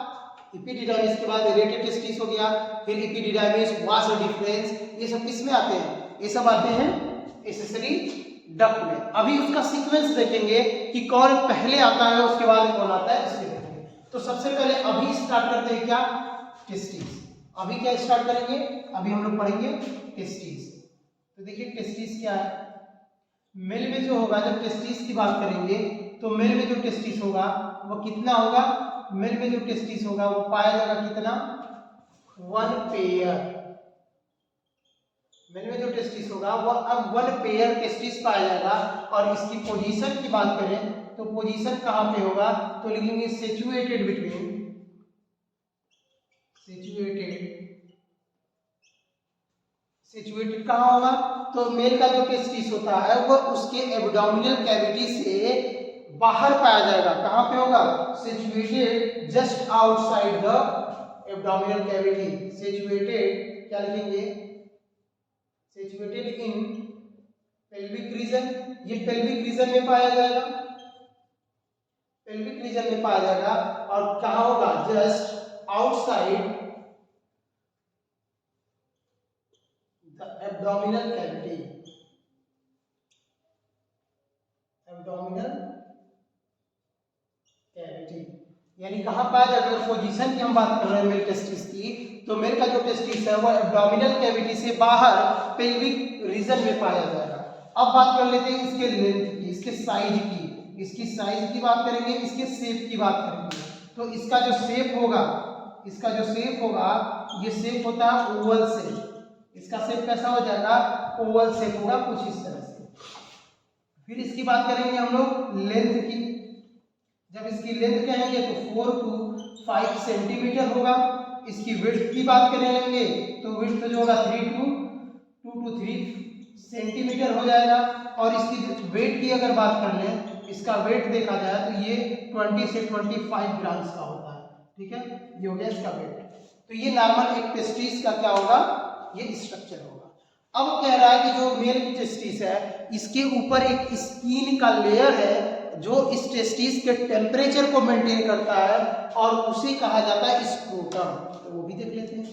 एपिडिडाइमिस के बाद रेटेड टेस्टिस हो गया, फिर एपिडिडाइमिस, वास डिफरेंस, ये सब किसमें आते हैं? ये सब आते हैं एसेसरी डक्ट में। अभी उसका सीक्वेंस देखेंगे कि कौन पहले आता है, उसके बाद कौन आता है, इसके देखेंगे। तो सबसे पहले अभी स्टार्ट करते हैं क्या? टेस्टिस। अभी क्या स्टार्ट करेंगे? अभी हम लोग पढ़ेंगे टेस्टिस। तो देखिए टेस्टिस क्या है। मेल में जो होगा, जब टेस्टिस की बात करेंगे तो मेल में जो टेस्टिस होगा वो कितना होगा? मेल में जो टेस्टिस होगा वो पाया जाएगा कितना? 1 पेयर। मेल में जो टेस्टिस होगा वो अब 1 पेयर टेस्टिस पाया जाएगा। और इसकी पोजीशन की बात करें तो पोजीशन कहां पे होगा? तो लिखेंगे सिचुएटेड बिटवीन, सिचुएटेड कहां होगा? तो मेल का जो टेस्टिस होता है वो उसके एब्डोमिनल कैविटी से बाहर पाया जाएगा। कहां पे होगा? Situated just outside the abdominal cavity. Situated क्या लिखेंगे? Situated in pelvic region. ये पेल्विक रीजन में पाया जाएगा, पेल्विक रीजन में पाया जाएगा। और कहां होगा? Just outside the abdominal cavity. Abdominal cavity यानी कहां पाया जाएगा? अगर पोजीशन की हम बात कर रहे हैं मेल टेस्टिस की, तो मेल का जो टेस्टिस है वो एब्डोमिनल कैविटी से बाहर पेल्विक रीजन में पाया जाएगा। अब बात कर लेते हैं इसके लेंथ की, इसके साइज की। इसकी साइज की बात करेंगे, इसके शेप की बात करेंगे। तो इसका जो शेप होगा, इसका जो शेप होगा, ये शेप होता है ओवल शेप। इसका शेप कैसा हो जाएगा? ओवल शेप होगा कुछ इस तरह से। फिर इसकी बात करेंगे हम लोग लेंथ की। जब इसकी लेंथ कहेंगे तो 4 to 5 सेंटीमीटर होगा। इसकी विड्थ की बात करेंगे तो विड्थ जो होगा 2 to 3 सेंटीमीटर हो जाएगा। और इसकी वेट की अगर बात कर लें, इसका वेट देखा जाए तो ये 20 से 25 ग्राम्स का होता है। ठीक है, ये हो गया इसका वेट। तो ये नॉर्मल एक टेस्टिस का क्या होगा? ये स्ट्रक्चर होगा। अब कह रहा है कि जो मेल की टेस्टिस है, इसके ऊपर एक स्किन का लेयर है जो इस टेस्टिस के टेम्परेचर को मेंटेन करता है, और उसे कहा जाता है स्क्रोटम। तो वो भी देख लेते हैं।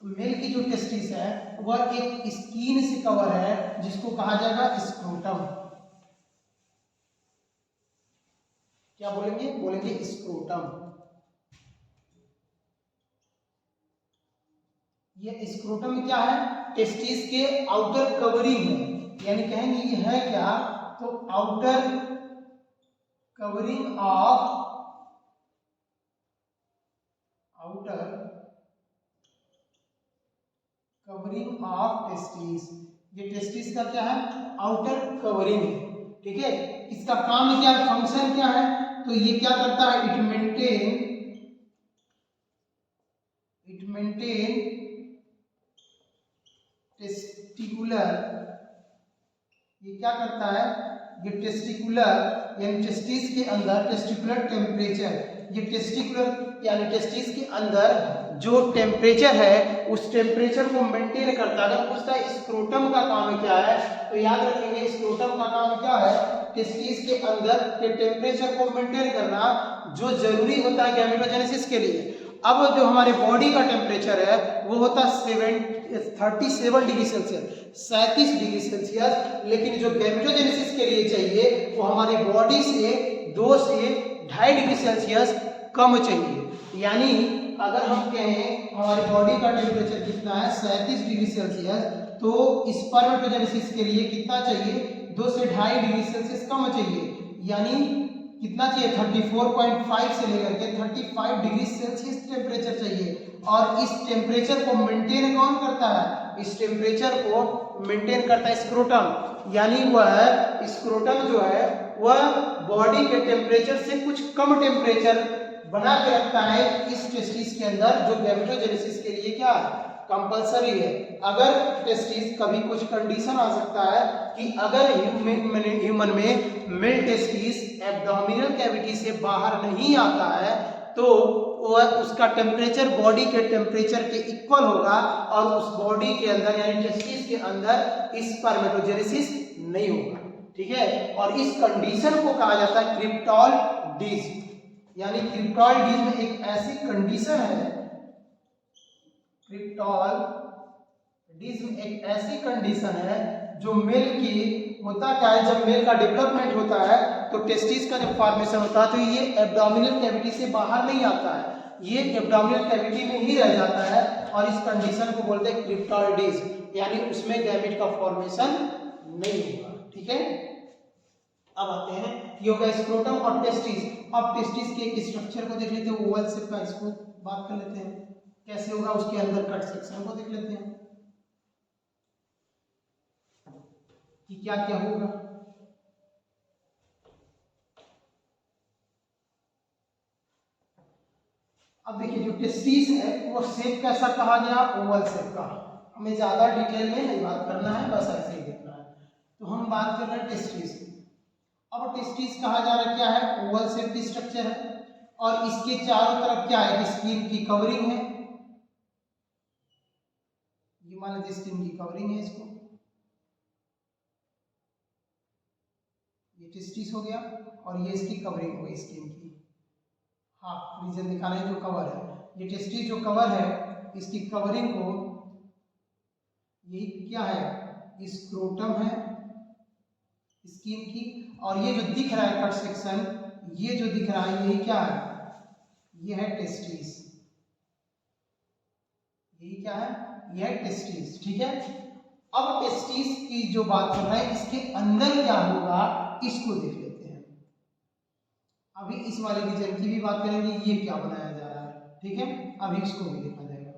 मेल की जो टेस्टिस है वह एक स्किन से कवर है जिसको कहा जाएगा स्क्रोटम। क्या बोलेंगे? बोलेंगे स्क्रोटम। ये स्क्रोटम क्या है? टेस्टिस के आउटर कवरिंग है। यानी कहेंगे ये है क्या? तो आउटर कवरिंग ऑफ टेस्टिस। ये टेस्टिस का क्या है? आउटर कवरिंग है। ठीक है, इसका काम क्या है? फंक्शन क्या है? तो ये क्या करता है? It maintain testicular. ये क्या करता है? ये टेस्टिकुलर यानी टेस्टिस के अंदर टेस्टिकुलर टेम्परेचर। ये टेस्टिकुलर यानी टेस्टिस के अंदर जो टेम्परेचर है उस टेम्परेचर को मेंटेन करता है। अगर पूछता है स्क्रोटम का काम क्या है, तो याद रखेंगे स्क्रोटम का काम क्या है? टेस्टिस के अंदर के टेम्परेचर को मेंटेन करना, जो जरूरी होता है गैमेटोजेनेसिस के लिए। अब जो हमारे बॉडी का टेम्परेचर है वो होता है 37 डिग्री सेल्सियस, 37 डिग्री सेल्सियस। लेकिन जो गैमेटोजेनेसिस के लिए चाहिए वो हमारी बॉडी से 2 से 2.5 डिग्री सेल्सियस कम चाहिए। यानी अगर हम कहें हमारी बॉडी का टेम्परेचर कितना है? 37 डिग्री सेल्सियस, तो स्पर्मेटोजेनेसिस के लिए कितना चाहिए? 2 से 2.5 डिग्री सेल्सियस कम चाहिए। यानी कितना चाहिए? 34.5 से लेकर के 35 डिग्री सेल्सियस टेम्परेचर चाहिए। और इस टेम्परेचर को मेंटेन कौन करता है? इस टेम्परेचर को मेंटेन करता है स्क्रोटम। यानी वह स्क्रोटम जो है वह बॉडी के टेम्परेचर से कुछ कम टेम्परेचर बना के रखता है इस टेस्टिस के अंदर, जो गैमेटोजेनेसिस के लिए क्या है? कंपलसरी है। अगर टेस्टिस कभी कुछ कंडीशन आ सकता है कि अगर ह्यूमन में मेल टेस्टिस एब्डोमिनल कैविटी से बाहर नहीं आता है तो वह उसका टेम्परेचर बॉडी के टेम्परेचर के इक्वल होगा, और उस बॉडी के अंदर यानी टेस्टिस के अंदर स्पर्मेटोजेनेसिस नहीं होगा। ठीक है, और इस कंडीशन को कहा जाता है क्रिप्टॉल डिज। यानी क्रिप्टॉल डिज में एक ऐसी कंडीशन है, क्रिप्टॉल डिज में एक ऐसी कंडीशन है जो मेल की होता क्या है? जब मेल का डेवलपमेंट होता है तो टेस्टिस का जब फॉर्मेशन होता है तो ये एब्डोमिनल कैविटी से बाहर नहीं आता है, ये एब्डोमिनल कैविटी में ही रह जाता है। और इस कंडीशन को बोलते हैं क्रिप्टॉल डिज, यानी उसमें गैमेट का फॉर्मेशन नहीं होगा। ठीक है, अब आते हैं ये होगा स्क्रोटम और टेस्टिस। अब टेस्टिस के एक स्ट्रक्चर को देख लेते हैं, ओवल शेप का, इसको बात कर लेते हैं कैसे होगा। उसके अंदर कट सेक्शन को देख लेते हैं कि क्या क्या होगा। अब देखिए जो टेस्टिस है वो शेप कैसा कहा गया? ओवल शेप का। हमें ज्यादा डिटेल में नहीं बात करना है, बस ऐसे ही देखना है। तो हम बात कर रहे हैं टेस्टिस। अब टेस्टिस कहा जा रहा है क्या है, ओवल शेप स्ट्रक्चर है और इसके चारों तरफ क्या है, स्किन की कवरिंग है। ये मान लीजिए स्किन की कवरिंग है, इसको ये टेस्टिस हो गया और ये इसकी कवरिंग हो गई स्किन की। हाँ, रीजन दिखाना है जो कवर है, ये टेस्टिस जो कवर है इसकी कवरिंग को, यही क्या है, स्क्रोटम है स्किन की, और ये जो दिख रहा है कट सेक्शन, ये जो दिख रहा है यही क्या है, ये है टेस्टिस। यही क्या है, ये है टेस्टिस। ठीक है, अब टेस्टिस की जो बात कर रहे हैं इसके अंदर क्या होगा इसको देख लेते हैं। अभी इस वाले रीजन की भी बात करेंगे, ये क्या बनाया जा रहा है। ठीक है, अभी इसको भी देखा जाएगा।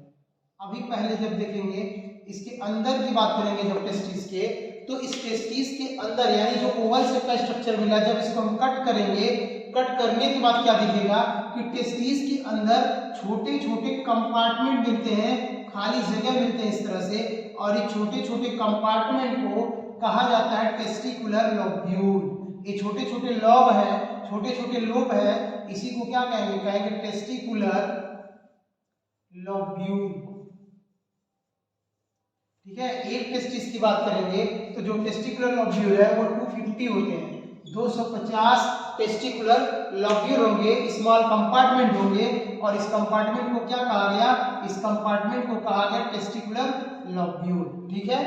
अभी पहले जब देखेंगे इसके अंदर की बात करेंगे जब टेस्टिस के, तो इस टेस्टिस के अंदर यानी जो ओवल शेप का स्ट्रक्चर मिला, जब इसको हम कट करेंगे, कट करने के बाद क्या दिखेगा कि टेस्टिस के अंदर छोटे छोटे कंपार्टमेंट मिलते हैं, खाली जगह मिलते हैं इस तरह से, और ये छोटे छोटे कंपार्टमेंट को कहा जाता है टेस्टिकुलर लोब्यूल। ये छोटे छोटे लोब है, छोटे छोटे लोब है, इसी को क्या कहेंगे, कहेंगे टेस्टिकुलर लोब्यूल। ठीक है, एक टेस्टिस की बात करेंगे तो जो टेस्टिकुलर लोब्यूल है वो 250 होते हैं, 250 टेस्टिकुलर लोब्यूल होंगे, स्मॉल कंपार्टमेंट होंगे, और इस कंपार्टमेंट को क्या कहा गया, इस कंपार्टमेंट को कहा गया टेस्टिकुलर लोब्यूल। ठीक है,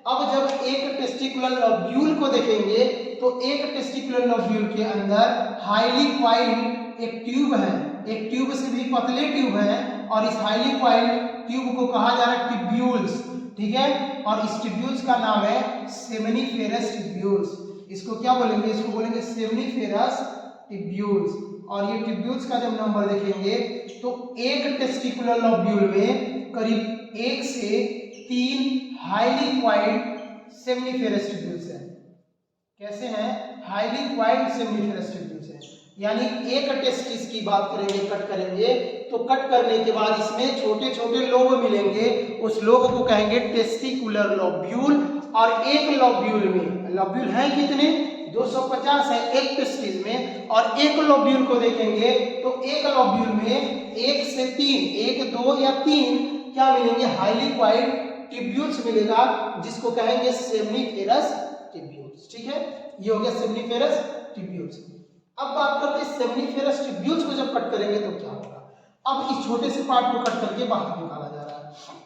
अब जब एक टेस्टिकुलर लोब्यूल को देखेंगे तो एक टेस्टिकुलर लोब्यूल के अंदर हाईली क्वाइल्ड एक ट्यूब है, एक ट्यूब से भी पतले ट्यूब है, और इस हाईली क्वाइल्ड ट्यूब को कहा जा रहा है ट्यूब्यूल्स। ठीक है, और इस ट्यूब्यूल्स का नाम है सेमिनिफेरस ट्यूब्यूल्स। इसको क्या बोलेंगे, इसको बोलेंगे सेमिनिफेरस ट्यूब्यूल्स। और ये ट्यूब्यूल्स का जब नंबर देखेंगे तो एक टेस्टिकुलर लोब्यूल में करीब 1 से 3 हाईली क्वाइल्ड सेमिनिफेरस ट्यूब्यूल्स हैं। कैसे हैं, हाईली क्वाइल्ड सेमिनिफेरस ट्यूब्यूल्स हैं। यानी एक टेस्टिस की बात करेंगे, कट करेंगे तो कट करने के बाद इसमें छोटे छोटे लोब मिलेंगे, उस लोब को कहेंगे टेस्टिकुलर लोब्यूल। और एक लोब्यूल में, लोब्यूल हैं कितने, 250 है एक टेस्टिस में, और एक लोब्यूल को देखेंगे तो एक लोब्यूल में 1 से 3, 1, 2 या 3 क्या मिलेंगे, हाईली क्वाइल्ड ट्यूब्यूल्स मिलेगा, जिसको कहेंगे सेमिनिफेरस ट्यूब्यूल्स। ठीक है, ये हो गया सेमिनिफेरस ट्यूब्यूल्स। अब बात करते हैं सेमिनिफेरस ट्यूब्यूल्स को जब कट करेंगे तो क्या होगा। अब इस छोटे से पार्ट को कट करके बाहर निकाला जा रहा है,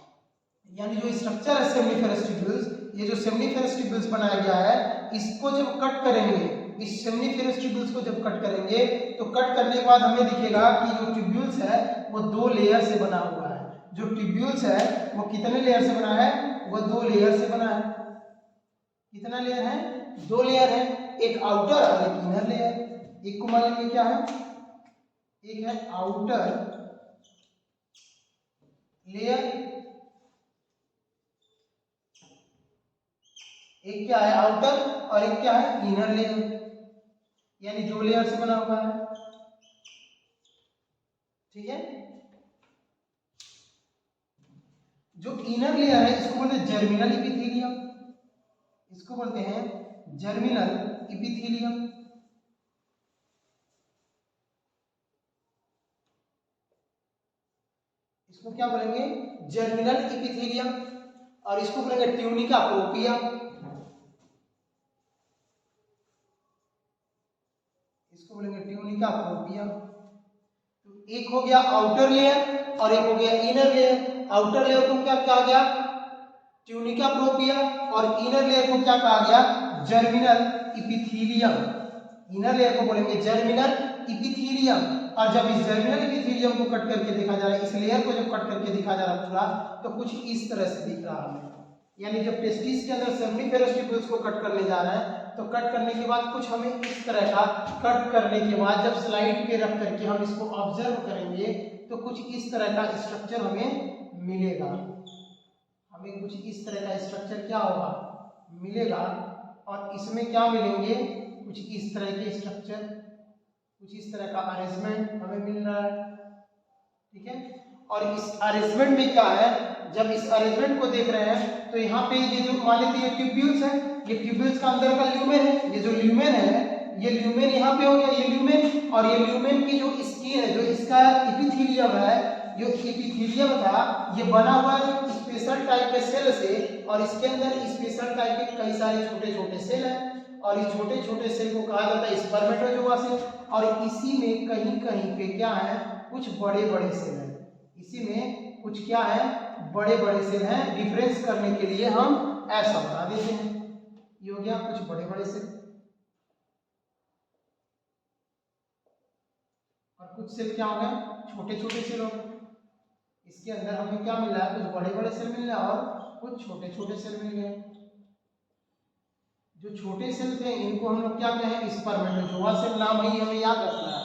यानी जो स्ट्रक्चर है सेमिनिफेरस ट्यूब्यूल्स, ये जो सेमिनिफेरस ट्यूब्यूल्स बनाया गया है, इसको जब कट करेंगे, इस सेमिनिफेरस ट्यूब्यूल्स को जब कट करेंगे तो कट करने के बाद हमें दिखेगा कि जो ट्यूब्यूल्स है वो 2 लेयर से बना हुआ है। जो ट्यूब्यूल्स है वो कितने लेयर से बना है, वो 2 लेयर से बना है। कितना लेयर है, 2 लेयर है, एक आउटर और एक इनर लेयर। एक को मान लेंगे क्या है, एक है आउटर लेयर, एक क्या है आउटर और एक क्या है इनर लेयर, यानी 2 लेयर से बना हुआ है। ठीक है, जो इनर लेयर है इसको बोलते हैं जर्मिनल इपिथेलियम, इसको बोलते हैं जर्मिनल इपिथेलियम। इसको क्या बोलेंगे, जर्मिनल इपिथेलियम। और इसको बोलेंगे ट्यूनिका प्रोपिया, इसको बोलेंगे ट्यूनिका प्रोपिया। तो एक हो गया आउटर लेयर और एक हो गया इनर लेयर। आउटर लेयर को क्या कहा गया, ट्यूनिका प्रोपिया, और इनर लेयर को क्या कहा गया, जर्मिनल इपिथेलियम। इनर लेयर को बोलेंगे जर्मिनल इपिथेलियम। और जब इस जर्मिनल इपिथेलियम को कट करके देखा जा रहा है, इस लेयर को जब कट करके दिखा जा रहा है पूरा, तो कुछ इस तरह से दिख रहा है। यानी जब टेस्टिस के अंदर सेमिनिफेरस ट्यूब्यूल्स को कट करने जा रहे हैं तो कट करने के बाद कुछ हमें इस तरह का, कट करने के बाद जब स्लाइड पे रख करके हम इसको ऑब्जर्व करेंगे तो कुछ इस तरह का स्ट्रक्चर हमें मिलेगा। हमें कुछ इस तरह का स्ट्रक्चर क्या होगा, मिलेगा। और इसमें क्या मिलेंगे, कुछ इस तरह के स्ट्रक्चर, कुछ इस तरह का अरेंजमेंट हमें मिल रहा है। ठीक है, और इस अरेंजमेंट में क्या है, जब इस अरेंजमेंट को देख रहे हैं तो यहाँ पे ये जो मान लीजिए ट्यूब्यूल्स है, ये ट्यूब्यूल्स का अंदर का ल्यूमेन है, ये जो ल्यूमेन है ये ल्यूमेन यहाँ पे हो गया, ये ल्यूमेन, और ये ल्यूमेन की जो स्किन है, जो इसका एपिथेलियम है, जो एपिथेलियम था, ये बना हुआ है स्पेशल टाइप के सेल से, और इसके अंदर स्पेशल टाइप के कई सारे छोटे छोटे सेल हैं, और इस छोटे छोटे सेल को कहा जाता है स्पर्मेटोजोआ सेल। और इसी में कहीं कहीं पे क्या है, कुछ बड़े बड़े सेल हैं, इसी में कुछ क्या है, बड़े बड़े सेल हैं। डिफरेंस करने के लिए हम ऐसा बना देते हैं, ये हो गया कुछ बड़े बड़े सेल, और कुछ सेल क्या हो गए, छोटे छोटे सेल हो गए। इसके अंदर हमें क्या मिल रहा है, कुछ बड़े बड़े सेल मिल रहा है और कुछ छोटे छोटे सेल मिल गए। जो छोटे सेल थे इनको हम लोग क्या कहें, स्पर्मेटोजोआ सेल। नाम ही हमें याद रखना है,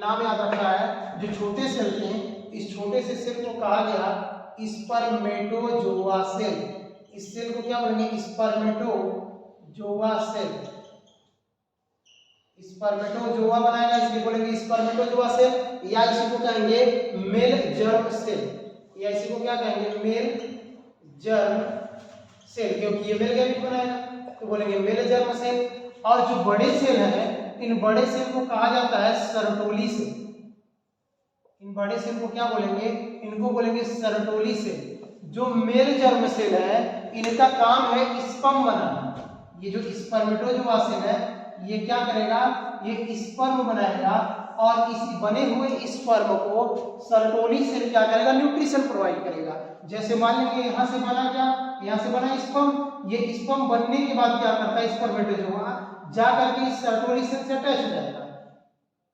नाम याद रखना है। जो छोटे सेल थे, इस छोटे से सेल को कहा गया स्पर्मेटोजोआ सेल। इस सेल को क्या बोलेंगे, स्पर्मेटोजोआ सेल। स्पर्मेटोजोआ बनाएगा इसलिए बोलेंगे स्पर्मेटोजोआ सेल, या इसी को कहेंगे मेल जर्म सेल, या इसी को क्या कहेंगे, मेल जर्म सेल, क्योंकि ये मेल गैमेट बनाएगा तो बोलेंगे मेल जर्म सेल। और जो बड़े सेल हैं, इन बड़े सेल को कहा जाता है सर्टोली सेल। इन बड़े सेल को क्या बोलेंगे, इनको बोलेंगे सर्टोली सेल। जो मेल जर्म सेल है, इनका काम है स्पर्म बनाना। ये जो स्पर्मेटोजोआ सेल है, ये क्या करेगा, ये स्पर्म बनाएगा, और इसी बने हुए स्पर्म को सर्टोली सेल क्या करेगा, न्यूट्रिशन प्रोवाइड करेगा। जैसे मान लीजिए यहाँ से बना क्या, यहाँ से बना स्पर्म, ये स्पर्म बनने के बाद क्या करता है स्पर्मेटोजोआ, जा करके इस सर्टोली सेल से अटैच हो जाएगा,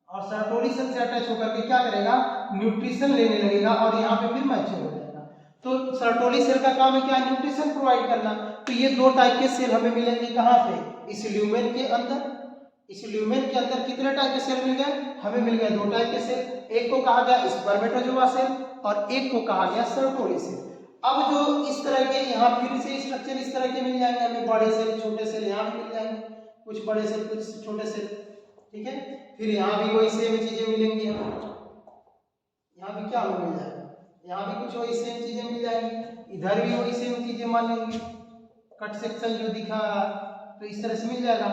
और सर्टोली सेल से अटैच होकर के क्या करेगा, न्यूट्रिशन लेने लगेगा, और यहाँ पे फिर मैच्योर हो जाएगा। तो सर्टोली सेल का काम है क्या, न्यूट्रिशन प्रोवाइड करना। तो ये दो टाइप के सेल हमें मिलेंगे कहाँ पे, इस ल्यूमेन के अंदर। इस ल्यूमेन के अंदर कितने टाइप के सेल मिल गए, हमें मिल गए दो टाइप के सेल। एक को कहा गया स्पर्मेटोजोआ सेल, और एक को कहा गया सर्टोली सेल। अब जो इस तरह के यहाँ फिर से स्ट्रक्चर इस तरह के मिल जाएंगे हमें, बड़े सेल छोटे सेल यहाँ भी मिल जाएंगे, कुछ बड़े सेल कुछ छोटे सेल, ठीक है। फिर यहाँ भी वही सेम चीजें मिलेंगी हमें, यहाँ भी क्या हमें मिल जाएगा, यहाँ भी कुछ वही सेम चीजें मिल जाएंगी, इधर भी वही सेम चीजें मान लेंगे, कट सेक्शन जो दिखा तो इस तरह से मिल जाएगा।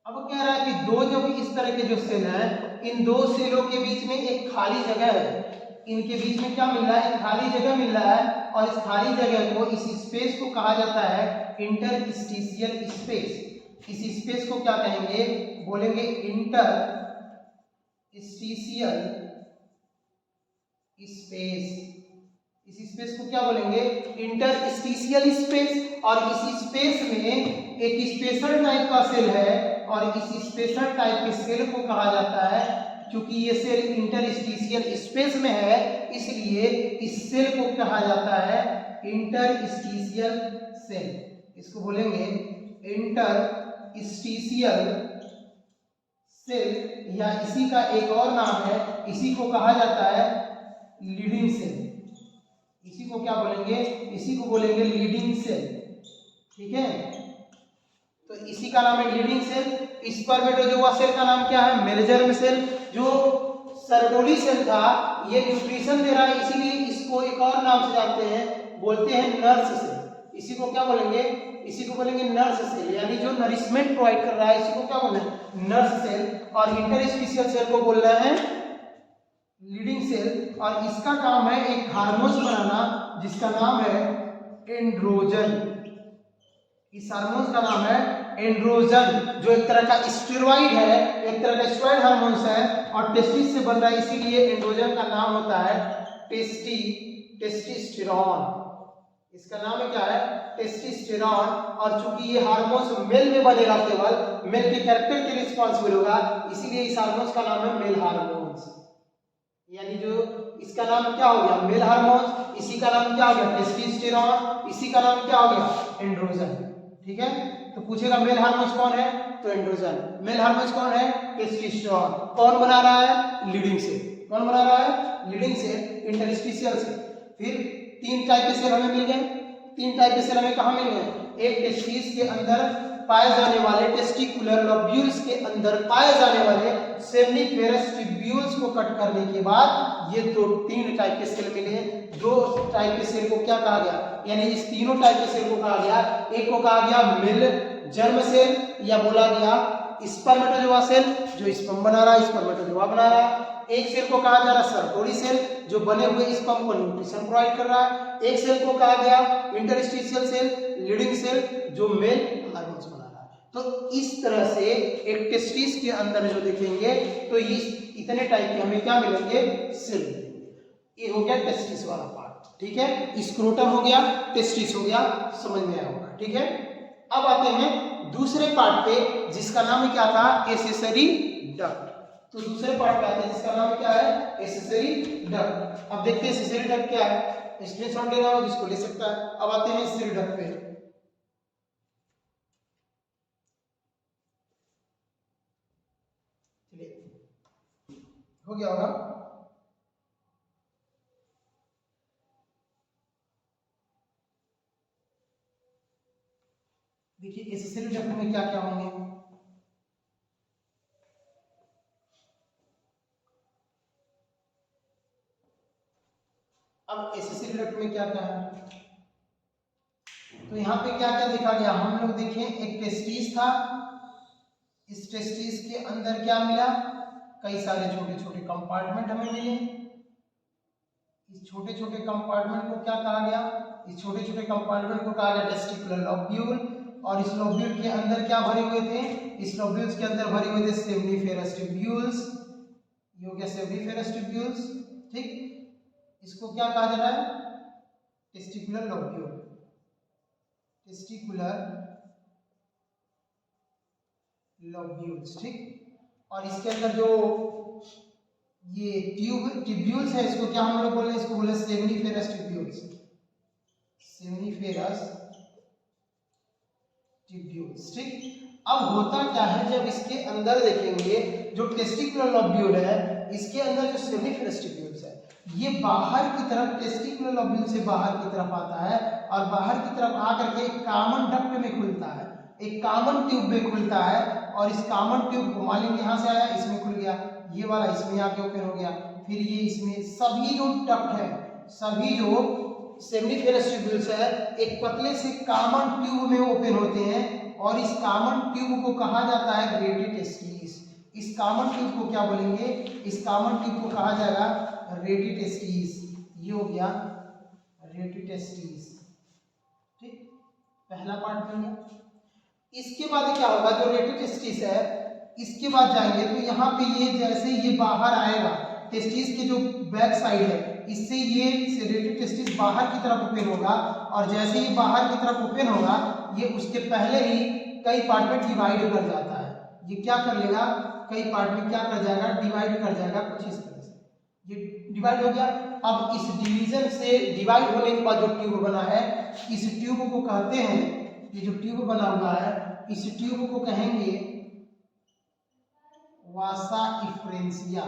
अब कह रहा है कि दो जब इस तरह के जो सेल हैं, इन दो सेलों के बीच में एक खाली जगह है, इनके बीच में क्या मिल रहा है, एक खाली जगह मिल रहा है, और इस खाली जगह को, इस स्पेस को कहा जाता है इंटरस्टिशियल स्पेस। इस स्पेस को क्या कहेंगे, बोलेंगे इंटरस्टिशियल स्पेस। इस स्पेस को क्या बोलेंगे, इंटरस्टिशियल स्पेस। और इस स्पेस में एक स्पेशल टाइप का सेल है, और इस स्पेशल टाइप के सेल को कहा जाता है, क्योंकि ये सेल इंटरस्टिशियल स्पेस में है, इसलिए इस सेल को कहा जाता है इंटरस्टिशियल सेल। इसको बोलेंगे इंटरस्टिशियल सेल, या इसी का एक और नाम है, इसी को कहा जाता है लीडिंग सेल। इसी को क्या बोलेंगे, इसी को बोलेंगे लीडिंग सेल, ठीक है। तो इसी का नाम है लीडिंग सेल। स्पर्मेटोजोआ सेल का नाम क्या है, मेल जर्म सेल। जो सर्टोली सेल था, ये न्यूट्रिशन दे रहा है, इसीलिए इसको एक और नाम से जानते हैं, बोलते हैं नर्स सेल। इसी को क्या बोलेंगे, इसी को बोलेंगे नर्स सेल, यानी जो नरिशमेंट प्रोवाइड कर रहा है, इसी को क्या बोलना है, नर्स सेल। और इंटरस्टिशियल सेल को बोल रहे हैं लीडिंग सेल, और इसका काम है एक हार्मोन्स बनाना, जिसका नाम है एंड्रोजन। इस हार्मोन्स का नाम है एंड्रोजन, जो एक तरह का स्टेरॉइड है, एक तरह का स्टेरॉइड हार्मोन्स है, और टेस्टिस से बन रहा है, इसीलिए एंड्रोजन का नाम होता है टेस्टोस्टेरोन। इसका नाम है क्या है, टेस्टोस्टेरोन। और चूंकि ये हार्मोन्स मेल में बनेगा, केवल मेल के कैरेक्टर के रिस्पॉन्सिबल होगा, इसीलिए इस हार्मोन्स का नाम है मेल हार्मोन्स। यानी जो इसका नाम क्या हो गया, मेल हार्मोन्स, इसी का नाम क्या हो गया, टेस्टोस्टेरोन, इसी का नाम क्या हो गया, एंड्रोजन, ठीक है। तो पूछेगा मेल हार्मोन्स कौन है, तो एंड्रोजन। मेल हार्मोन्स कौन है, टेस्टोस्टेरोन। कौन बना रहा है, लीडिंग सेल। कौन बना रहा है, लीडिंग सेल, इंटरस्टिशियल सेल। फिर तीन टाइप के सेल हमें मिल गए। तीन टाइप के सेल हमें कहाँ मिल गए, एक टेस्टिस के अंदर पाए जाने वाले, टेस्टिकुलर लोब्यूल्स के अंदर पाए जाने वाले सेमिनिफेरस ट्यूब्यूल्स को कट करने के बाद ये दो तीन टाइप के सेल मिले। दो टाइप के सेल को क्या कहा गया, यानी इस तीनों टाइप के सेल को कहा गया, एक को कहा गया मेल जर्म सेल, या बोला गया स्पर्मेटोजोआ सेल जो स्पर्म बना रहा है, स्पर्मेटोजोआ बना रहा है। एक सेल को कहा जा रहा है सर्टोरी सेल जो बने हुए स्पर्म को न्यूट्रिशन प्रोवाइड कर रहा है। एक सेल को कहा गया इंटरस्टिशियल सेल, लीडिंग सेल जो मेल हार्मोन्स बना रहा है। तो इस तरह से एक टेस्टिस के अंदर जो देखेंगे तो इस इतने टाइप के हमें क्या मिलेंगे, सेल मिलेंगे। ये हो गया टेस्टिस वाला पार्ट, ठीक है। स्क्रोटम हो गया, टेस्टिस हो गया, समझ में आया होगा, ठीक है। अब आते हैं दूसरे पार्ट पे जिसका नाम क्या था, एसेसरी डक्ट। तो दूसरे पार्ट पे आते हैं जिसका नाम क्या है, एसेसरी डक्ट। अब देखते हैं एसेसरी डक्ट क्या है, स्क्रीनशॉट ले रहा हो जिसको ले सकता है। अब आते हैं एसेसरी डक्ट पे। हो गया होगा। देखिए एसेसरी डक्ट में क्या क्या होंगे। अब एसेसरी डक्ट में क्या क्या है, तो यहाँ पे क्या क्या देखा गया, हम लोग देखें एक टेस्टिस था, इस टेस्टिस के अंदर क्या मिला, कई सारे छोटे छोटे कंपार्टमेंट हमें मिले। इस छोटे छोटे कंपार्टमेंट को क्या कहा गया, इस छोटे छोटे कंपार्टमेंट को कहा गया टेस्टिकुलर लोब्यूल। और इस लोब्यूल के अंदर क्या भरे हुए थे, इस लोब्यूल्स के अंदर भरे हुए थे सेमनीफेरस ट्यूब्यूल्स। ये हो गया सेमनीफेरस ट्यूब्यूल्स, ठीक। इसको क्या कहा जा रहा है, टेस्टिकुलर लोब्यूल, टेस्टिकुलर लोब्यूल्स, ठीक। और इसके अंदर जो ये ट्यूब्यूल्स है इसको क्या हम लोग बोले, इसको बोले सेमनीफेरस ट्यूब्यूल्स, सेमनीफेरस ट्यूब्यूल्स, ठीक। अब होता क्या है, जब इसके अंदर देखेंगे जो टेस्टिकुलर लोब्यूल है, इसके अंदर जो सेमनीफेरस ट्यूब्यूल्स है ये बाहर की तरफ, टेस्टिकुलर लोब्यूल से बाहर की तरफ आता है और बाहर की तरफ आकर के एक कॉमन डक्ट में खुलता है, एक कॉमन ट्यूब में खुलता है। और इस कॉमन ट्यूब को मान लीजिए यहाँ से आया, इसमें खुल गया, ये वाला इसमें आके ओपन हो गया, फिर ये इसमें, सभी जो डक्ट है, सभी जो सेमनीफेरस ट्यूब्यूल्स है एक पतले से कॉमन ट्यूब में ओपन होते हैं। और इस कॉमन ट्यूब को कहा जाता है रेटिटेस्टिस। इस कॉमन ट्यूब को क्या बोलेंगे, इस कॉमन ट्यूब को कहा जाएगा रेटिटेस्टिस। ये हो गया रेटिटेस्टिस, ठीक, पहला पार्ट बन गया। इसके बाद क्या होगा, जो रेटिटेस्टिस है इसके बाद जाएंगे तो यहाँ पे ये जैसे ये बाहर आएगा, टेस्टिस के जो बैक साइड है इससे ये रेटिटेस्टिस बाहर की तरफ ओपन होगा। और जैसे ये बाहर की तरफ ओपन होगा ये उसके पहले ही कई पार्ट में डिवाइड कर जाता है। ये क्या कर लेगा, कई पार्ट में क्या कर जाएगा, डिवाइड कर जाएगा कुछ इस तरह से, ये डिवाइड हो गया। अब इस डिवीजन से डिवाइड होने के बाद जो ट्यूब बना है, इस ट्यूब को कहते हैं, ये जो ट्यूब बना हुआ है इस ट्यूब को कहेंगे वासा इफ्रेंसिया।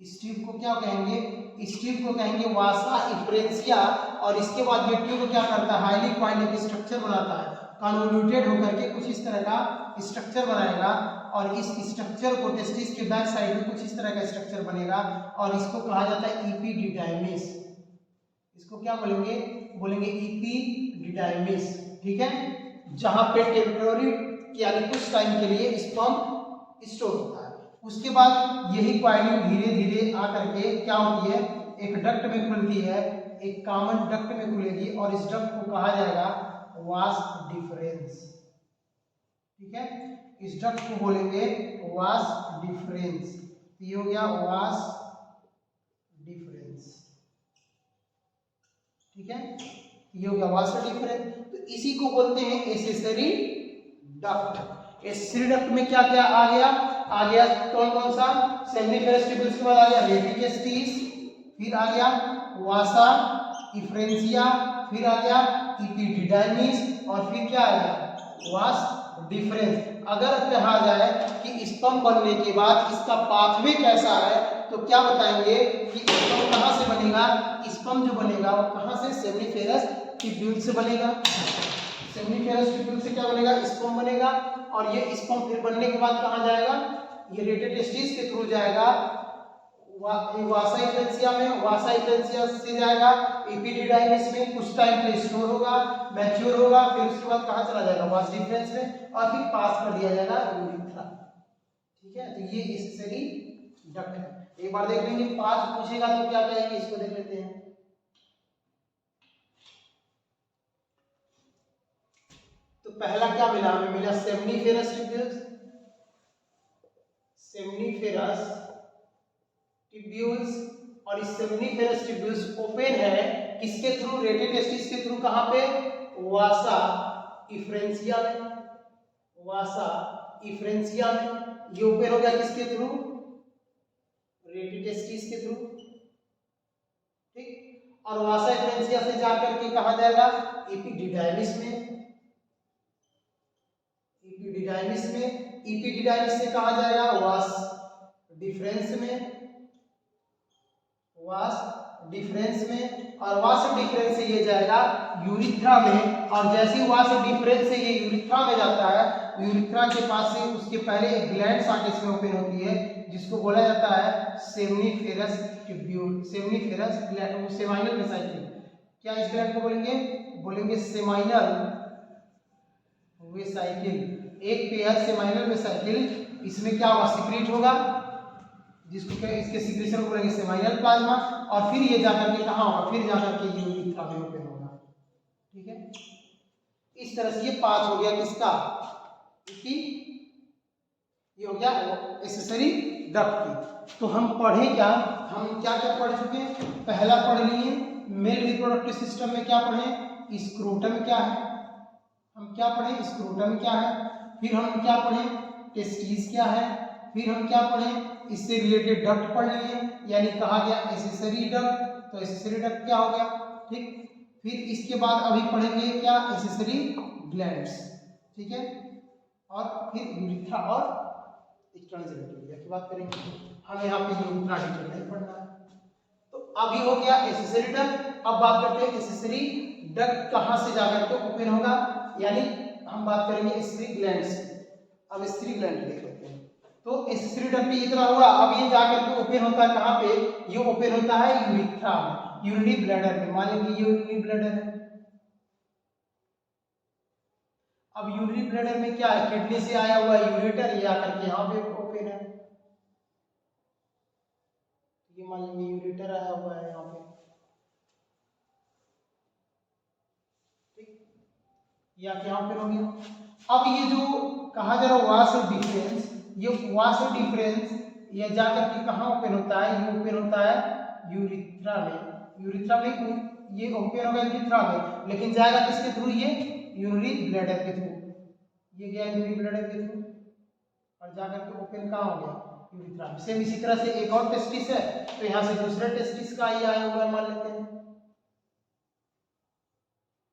इस ट्यूब को क्या कहेंगे, इस ट्यूब को कहेंगे वासा इफ्रेंसिया। और इसके बाद ये ट्यूब क्या करता है, हाईली कॉइल्ड एक स्ट्रक्चर बनाता है, कन्वोल्यूटेड होकर के कुछ इस तरह का स्ट्रक्चर बनाएगा। और इस स्ट्रक्चर को टेस्टिस के बैक साइड में कुछ इस तरह का स्ट्रक्चर बनेगा और इसको कहा जाता है इपीडिडाइमिस। इसको क्या बोलेंगे, बोलेंगे इपीडिडाइमिस, ठीक है। जहां पे टेम्पररी यानी कुछ टाइम के लिए स्पर्म स्टोर होता है। उसके बाद यही कॉइलिंग धीरे धीरे आकर के क्या होती है, एक डक्ट में खुलती है, एक कॉमन डक्ट में खुलेगी और इस डक्ट को कहा जाएगा वास डिफरेंस, ठीक है। इस डक्ट को बोलेंगे वास डिफरेंस। ये हो गया वास डिफरेंस, ठीक है। ये हो गया वास डिफरेंस। तो इसी को बोलते हैं एसेसरी डक्ट। एसेसरी डक्ट में क्या क्या आ गया, आ गया कौन कौन सा, सेमनीफेरस ट्यूब्यूल्स के बाद आ गया रेटिटेस्टिस, फिर आ गया वासा इफ्रेंसिया, फिर आ गया इपीडिडाइमिस और फिर क्या आ गया वास डिफरेंस। अगर कहा जाए कि स्पर्म बनने के बाद इसका पाथवे कैसा है तो क्या बताएंगे कि स्पर्म कहां से बनेगा, स्पर्म जो बनेगा वो कहां से, सेमनीफेरस ट्यूब्यूल से बनेगा। सेमनीफेरस ट्यूब्यूल से क्या बनेगा, स्पर्म बनेगा। और ये स्पर्म फिर बनने के बाद कहां जाएगा, ये रेटिटेस्टिस के थ्रू जाएगा वासा इफ्रेंसिया में, वासा इफ्रेंसिया से जाएगा एपिडिडाइमिस में, कुछ टाइम के लिए स्टोर होगा, मैच्योर होगा, फिर उसके बाद कहाँ चला जाएगा वास डिफरेंस में, और फिर पास कर दिया जाएगा यूरिथ्रा। ठीक है, तो ये एक्सेसरी डक्ट है। एक बार देख लेंगे, 5 पूछेगा तो क्या कहेंगे, इसको देख लेते हैं। तो पहला क्या मिला हमें, मिला सेमनीफेरस ट्यूब्यूल्स, सेमनीफेरस ट्यूब्यूल्स, और इस सेमनीफेरस ट्यूब्यूल्स ओपन है किसके थ्रू, रेटिटेस्टिस के थ्रू, कहां पे, वासा इफ्रेंसिया में, वासा इफ्रेंसिया में। ये ओपन हो गया किसके थ्रू, रेटिटेस्टिस के थ्रू। ठीक, और वासा इफ्रेंसिया से जाकर के कहा जाएगा एपिडिडाइमिस में, एपिडिडाइमिस में, एपिडिडाइमिस से कहा जाएगा वास डिफरेंस में, वास डिफरेंस में, और वास डिफरेंस से ये जाएगा यूरिथ्रा में, और जैसे ही वास डिफरेंस से ये यूरिथ्रा में जाता है, यूरिथ्रा के पास से उसके पहले एक ग्लैंड आके इसमें ओपन होती है जिसको बोला जाता है seminiferous tubule, seminiferous gland, seminal vesicle. क्या इस ग्लैंड को बोलेंगे, बोलेंगे सेमाइनल वेसाइकिल। एक पेयर सेमाइनल वेसाइकिल, इसमें क्या होगा, सिक्रीट होगा, जिसको क्या, इसके सिक्रेशन को बोलेंगे सेमाइनल प्लाज्मा, और फिर ये जाकर के कहाँ होगा, फिर जाकर के ये यूरिथ्रा में ओपन होगा। ठीक है, इस तरह से ये 5 हो गया किसका, इसकी, ये हो गया एक्सेसरी डक्ट की। तो हम पढ़े क्या, हम क्या क्या पढ़ चुके हैं, पहला पढ़ लिए मेल रिप्रोडक्टिव सिस्टम में क्या पढ़े, स्क्रोटम क्या है, हम क्या पढ़े, स्क्रोटम क्या है, फिर हम क्या पढ़े, टेस्टिस क्या है, फिर हम क्या पढ़े, इससे रिलेटेड डक्ट पढ़ लिए, यानी कहा गया एक्सेसरी डक्ट, तो एक्सेसरी डक्ट क्या हो गया। ठीक, फिर इसके बाद अभी पढ़ेंगे क्या, एक्सेसरी ग्लैंड्स। ठीक है, और फिर यूरिथ्रा और एक्सटर्नल जेनिटल की बात करेंगे। हम यहाँ पे यूरिथ्रा डिटेल नहीं पढ़ना है। तो अभी हो गया एक्सेसरी डक्ट। अब बात करते हैं एक्सेसरी डक्ट कहाँ से जाकर के ओपन होगा, यानी हम बात करेंगे एक्सेसरी ग्लैंड्स। अब एक्सेसरी ग्लैंड देख लेते हैं। तो एक्सेसरी डक्ट ये तरह हुआ, अब ये जाकर के ओपन होता है कहाँ पे, ये ओपन होता है यूरिथ्रा में, यूरिनरी ब्लैडर में। मान लीजिए ये यूरिनरी ब्लैडर है। अब यूरिनरी ब्लैडर में क्या है, किडनी से आया हुआ यूरेटर, ये आकर के यहाँ पे ओपन है। ये मान लीजिए यूरेटर आया हुआ है यहाँ पे, ठीक, या यहाँ पे हो गया। अब ये जो कहा जा रहा है वास डिफरेंस, ये वास डिफरेंस ये जाकर के कहाँ ओपन होता है, ये ओपन होता है यूरिथ्रा में। यूरिथ्रा में ये ओपन होगा यूरिथ्रा में, लेकिन जाएगा किसके थ्रू, ये यूरिनरी ब्लैडर के थ्रू। ये गया यूरिनरी ब्लैडर के थ्रू और जाकर के ओपन कहाँ हो गया, यूरिथ्रा में। सेम इसी तरह से एक और टेस्टिस है, तो यहाँ से दूसरे टेस्टिस का ये आया हुआ मान लेते हैं,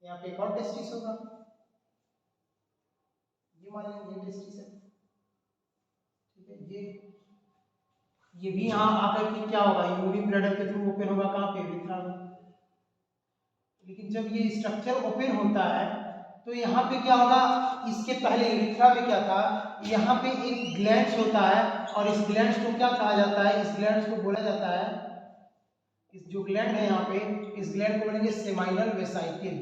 यहाँ पे एक और टेस्टिस होगा, ये मान लेंगे ये टेस्टिस है। ठीक है, ये भी यहाँ आकर के क्या होगा, यूरिनरी ब्लैडर के थ्रू ओपन होगा कहाँ पे, यूरिथ्रा में। लेकिन जब ये स्ट्रक्चर ओपन होता है तो यहाँ पे क्या होगा, इसके पहले यूरिथ्रा में क्या था, यहाँ पे एक ग्लैंड्स होता है, और इस ग्लैंड्स को क्या कहा जाता है, इस ग्लैंड्स को बोला जाता है, इस जो ग्लैंड है यहाँ पे, इस ग्लैंड को बोलेंगे सेमाइनल वेसाइकिल।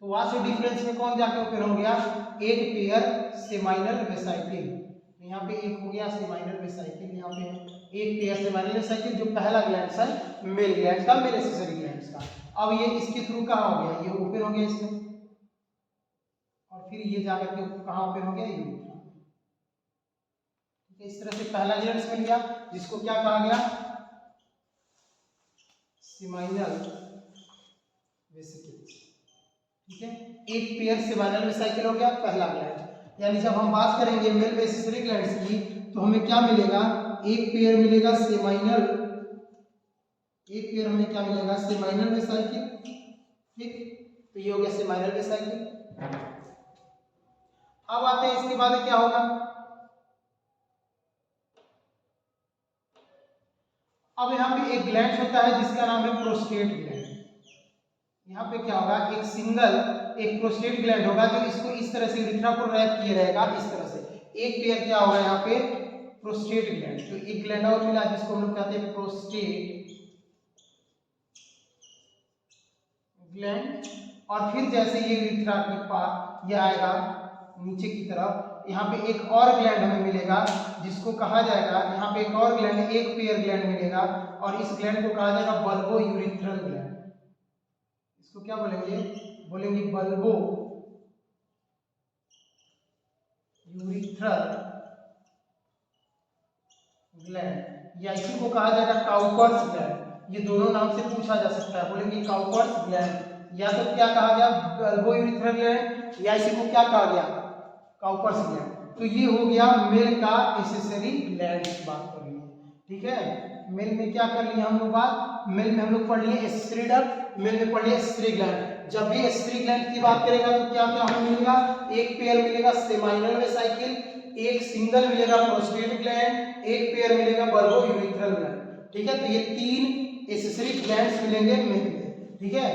तो वहां से डिफरेंस में कौन जाके ओपन हो गया, एक पेयर सेमाइनल वेसाइकिल। यहाँ पे एक हो गया सेमाइनल वेसाइकिल, यहाँ पे एक पेयर सेमाइनल वेसाइकिल, जो पहला ग्लैंड है मेल ग्लैंड का, मेल एक्सेसरी ग्लैंड्स का। अब ये इसके थ्रू कहाँ हो गया, ये ओपन हो गया इसमें, और फिर ये जाकर के कहाँ ओपन हो गया, यूरिथ्रा। इस तरह से पहला ग्लैंड मिल गया, जिसको क्या कहा गया, सेमाइनल वेसिकल। ठीक है, एक पेयर सेमाइनल वेसिकल हो गया पहला ग्लैंड। यानी जब हम बात करेंगे मेल एक्सेसरी ग्लैंड्स की, तो हमें क्या मिलेगा, एक पेयर मिलेगा सेमाइनल, एक पेयर हमें क्या मिलेगा, सेमाइनल वेसिकल। ठीक, तो ये हो गया सेमाइनल वेसिकल। अब आते हैं इसके बाद क्या होगा, अब यहाँ पे एक ग्लैंड होता है जिसका नाम है प्रोस्टेट ग्लैंड। यहाँ पे क्या होगा, एक सिंगल एक प्रोस्टेट ग्लैंड होगा, जो इसको इस तरह से यूरिथ्रा को रैप किए रहेगा, इस तरह से एक पेयर क्या होगा यहाँ पे प्रोस्टेट ग्लैंड। तो एक ग्लैंड और मिला जिसको हम लोग कहते हैं प्रोस्टेट ग्लैंड। और फिर जैसे ये यूरेथ्रा के पास ये आएगा नीचे की तरफ, यहाँ पे एक और ग्लैंड हमें मिलेगा जिसको कहा जाएगा, यहाँ पे एक और ग्लैंड, एक पेयर ग्लैंड मिलेगा और इस ग्लैंड को कहा जाएगा बल्बो यूरिथ्रल ग्लैंड। इसको क्या बोलेंगे? बोलेंगे बल्बो यूरिथ्रल ग्लैंड, या इसी को कहा जाएगा काउपर्स ग्लैंड। ये दोनों नाम से पूछा जा सकता है, बोलेंगे काउपर्स ग्लैंड, या तो क्या कहा गया बल्बो यूरिथ्रल ग्लैंड, या इसी को क्या कहा गया काउपर्स ग्लैंड। तो ये हो गया मेल का एसेसरी ग्लैंड की बात कर लिए, ठीक है। मेल में क्या कर लिए हम लोग बात, मेल में हम लोग पढ़ लिए एसेसरी डक्ट, मेल में पढ़ लिए एसेसरी ग्लैंड। जब भी एसेसरी ग्लैंड की बात करेगा तो क्या क्या हमें मिलेगा, एक पेयर मिलेगा सेमाइनल वेसिकल, एक सिंगल मिलेगा प्रोस्टेट ग्लैंड, एक पेयर मिलेगा बल्बो यूरिथ्रल ग्लैंड, ठीक है। तो ये 3 एसेसरी ग्लैंड्स मिलेंगे मेल में, ठीक है।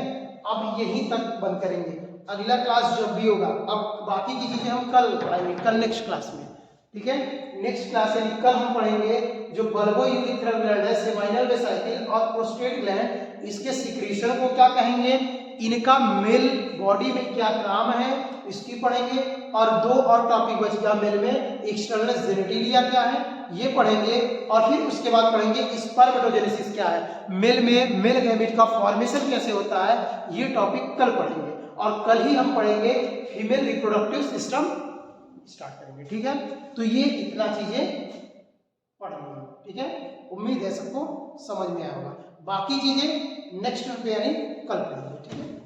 अब यहीं तक बंद करेंगे, अगला क्लास जब भी होगा, अब बाकी की चीजें हम कल पढ़ाएंगे, कल नेक्स्ट क्लास में, ठीक है। नेक्स्ट क्लास यानी कल हम पढ़ेंगे जो बल्बो यूरिथ्रल ग्लैंड है, सेमाइनल वेसिकल और प्रोस्टेट ग्लैंड, इसके सिक्रीशन को क्या कहेंगे, इनका मेल बॉडी में क्या काम है इसकी पढ़ेंगे। और 2 और टॉपिक बच गया मेल में, एक्सटर्नल जेनिटलिया क्या है ये पढ़ेंगे, और फिर उसके बाद पढ़ेंगे स्पर्मेटोजेनेसिस क्या है, मेल में मेल गैमेट का फॉर्मेशन कैसे होता है, ये टॉपिक कल पढ़ेंगे। और कल ही हम पढ़ेंगे फीमेल रिप्रोडक्टिव सिस्टम स्टार्ट करेंगे, ठीक है। तो ये इतना चीजें पढ़ेंगे, ठीक है। उम्मीद है सबको समझ में आया होगा, बाकी चीजें नेक्स्ट यानी कल पढ़ेंगे, ठीक है।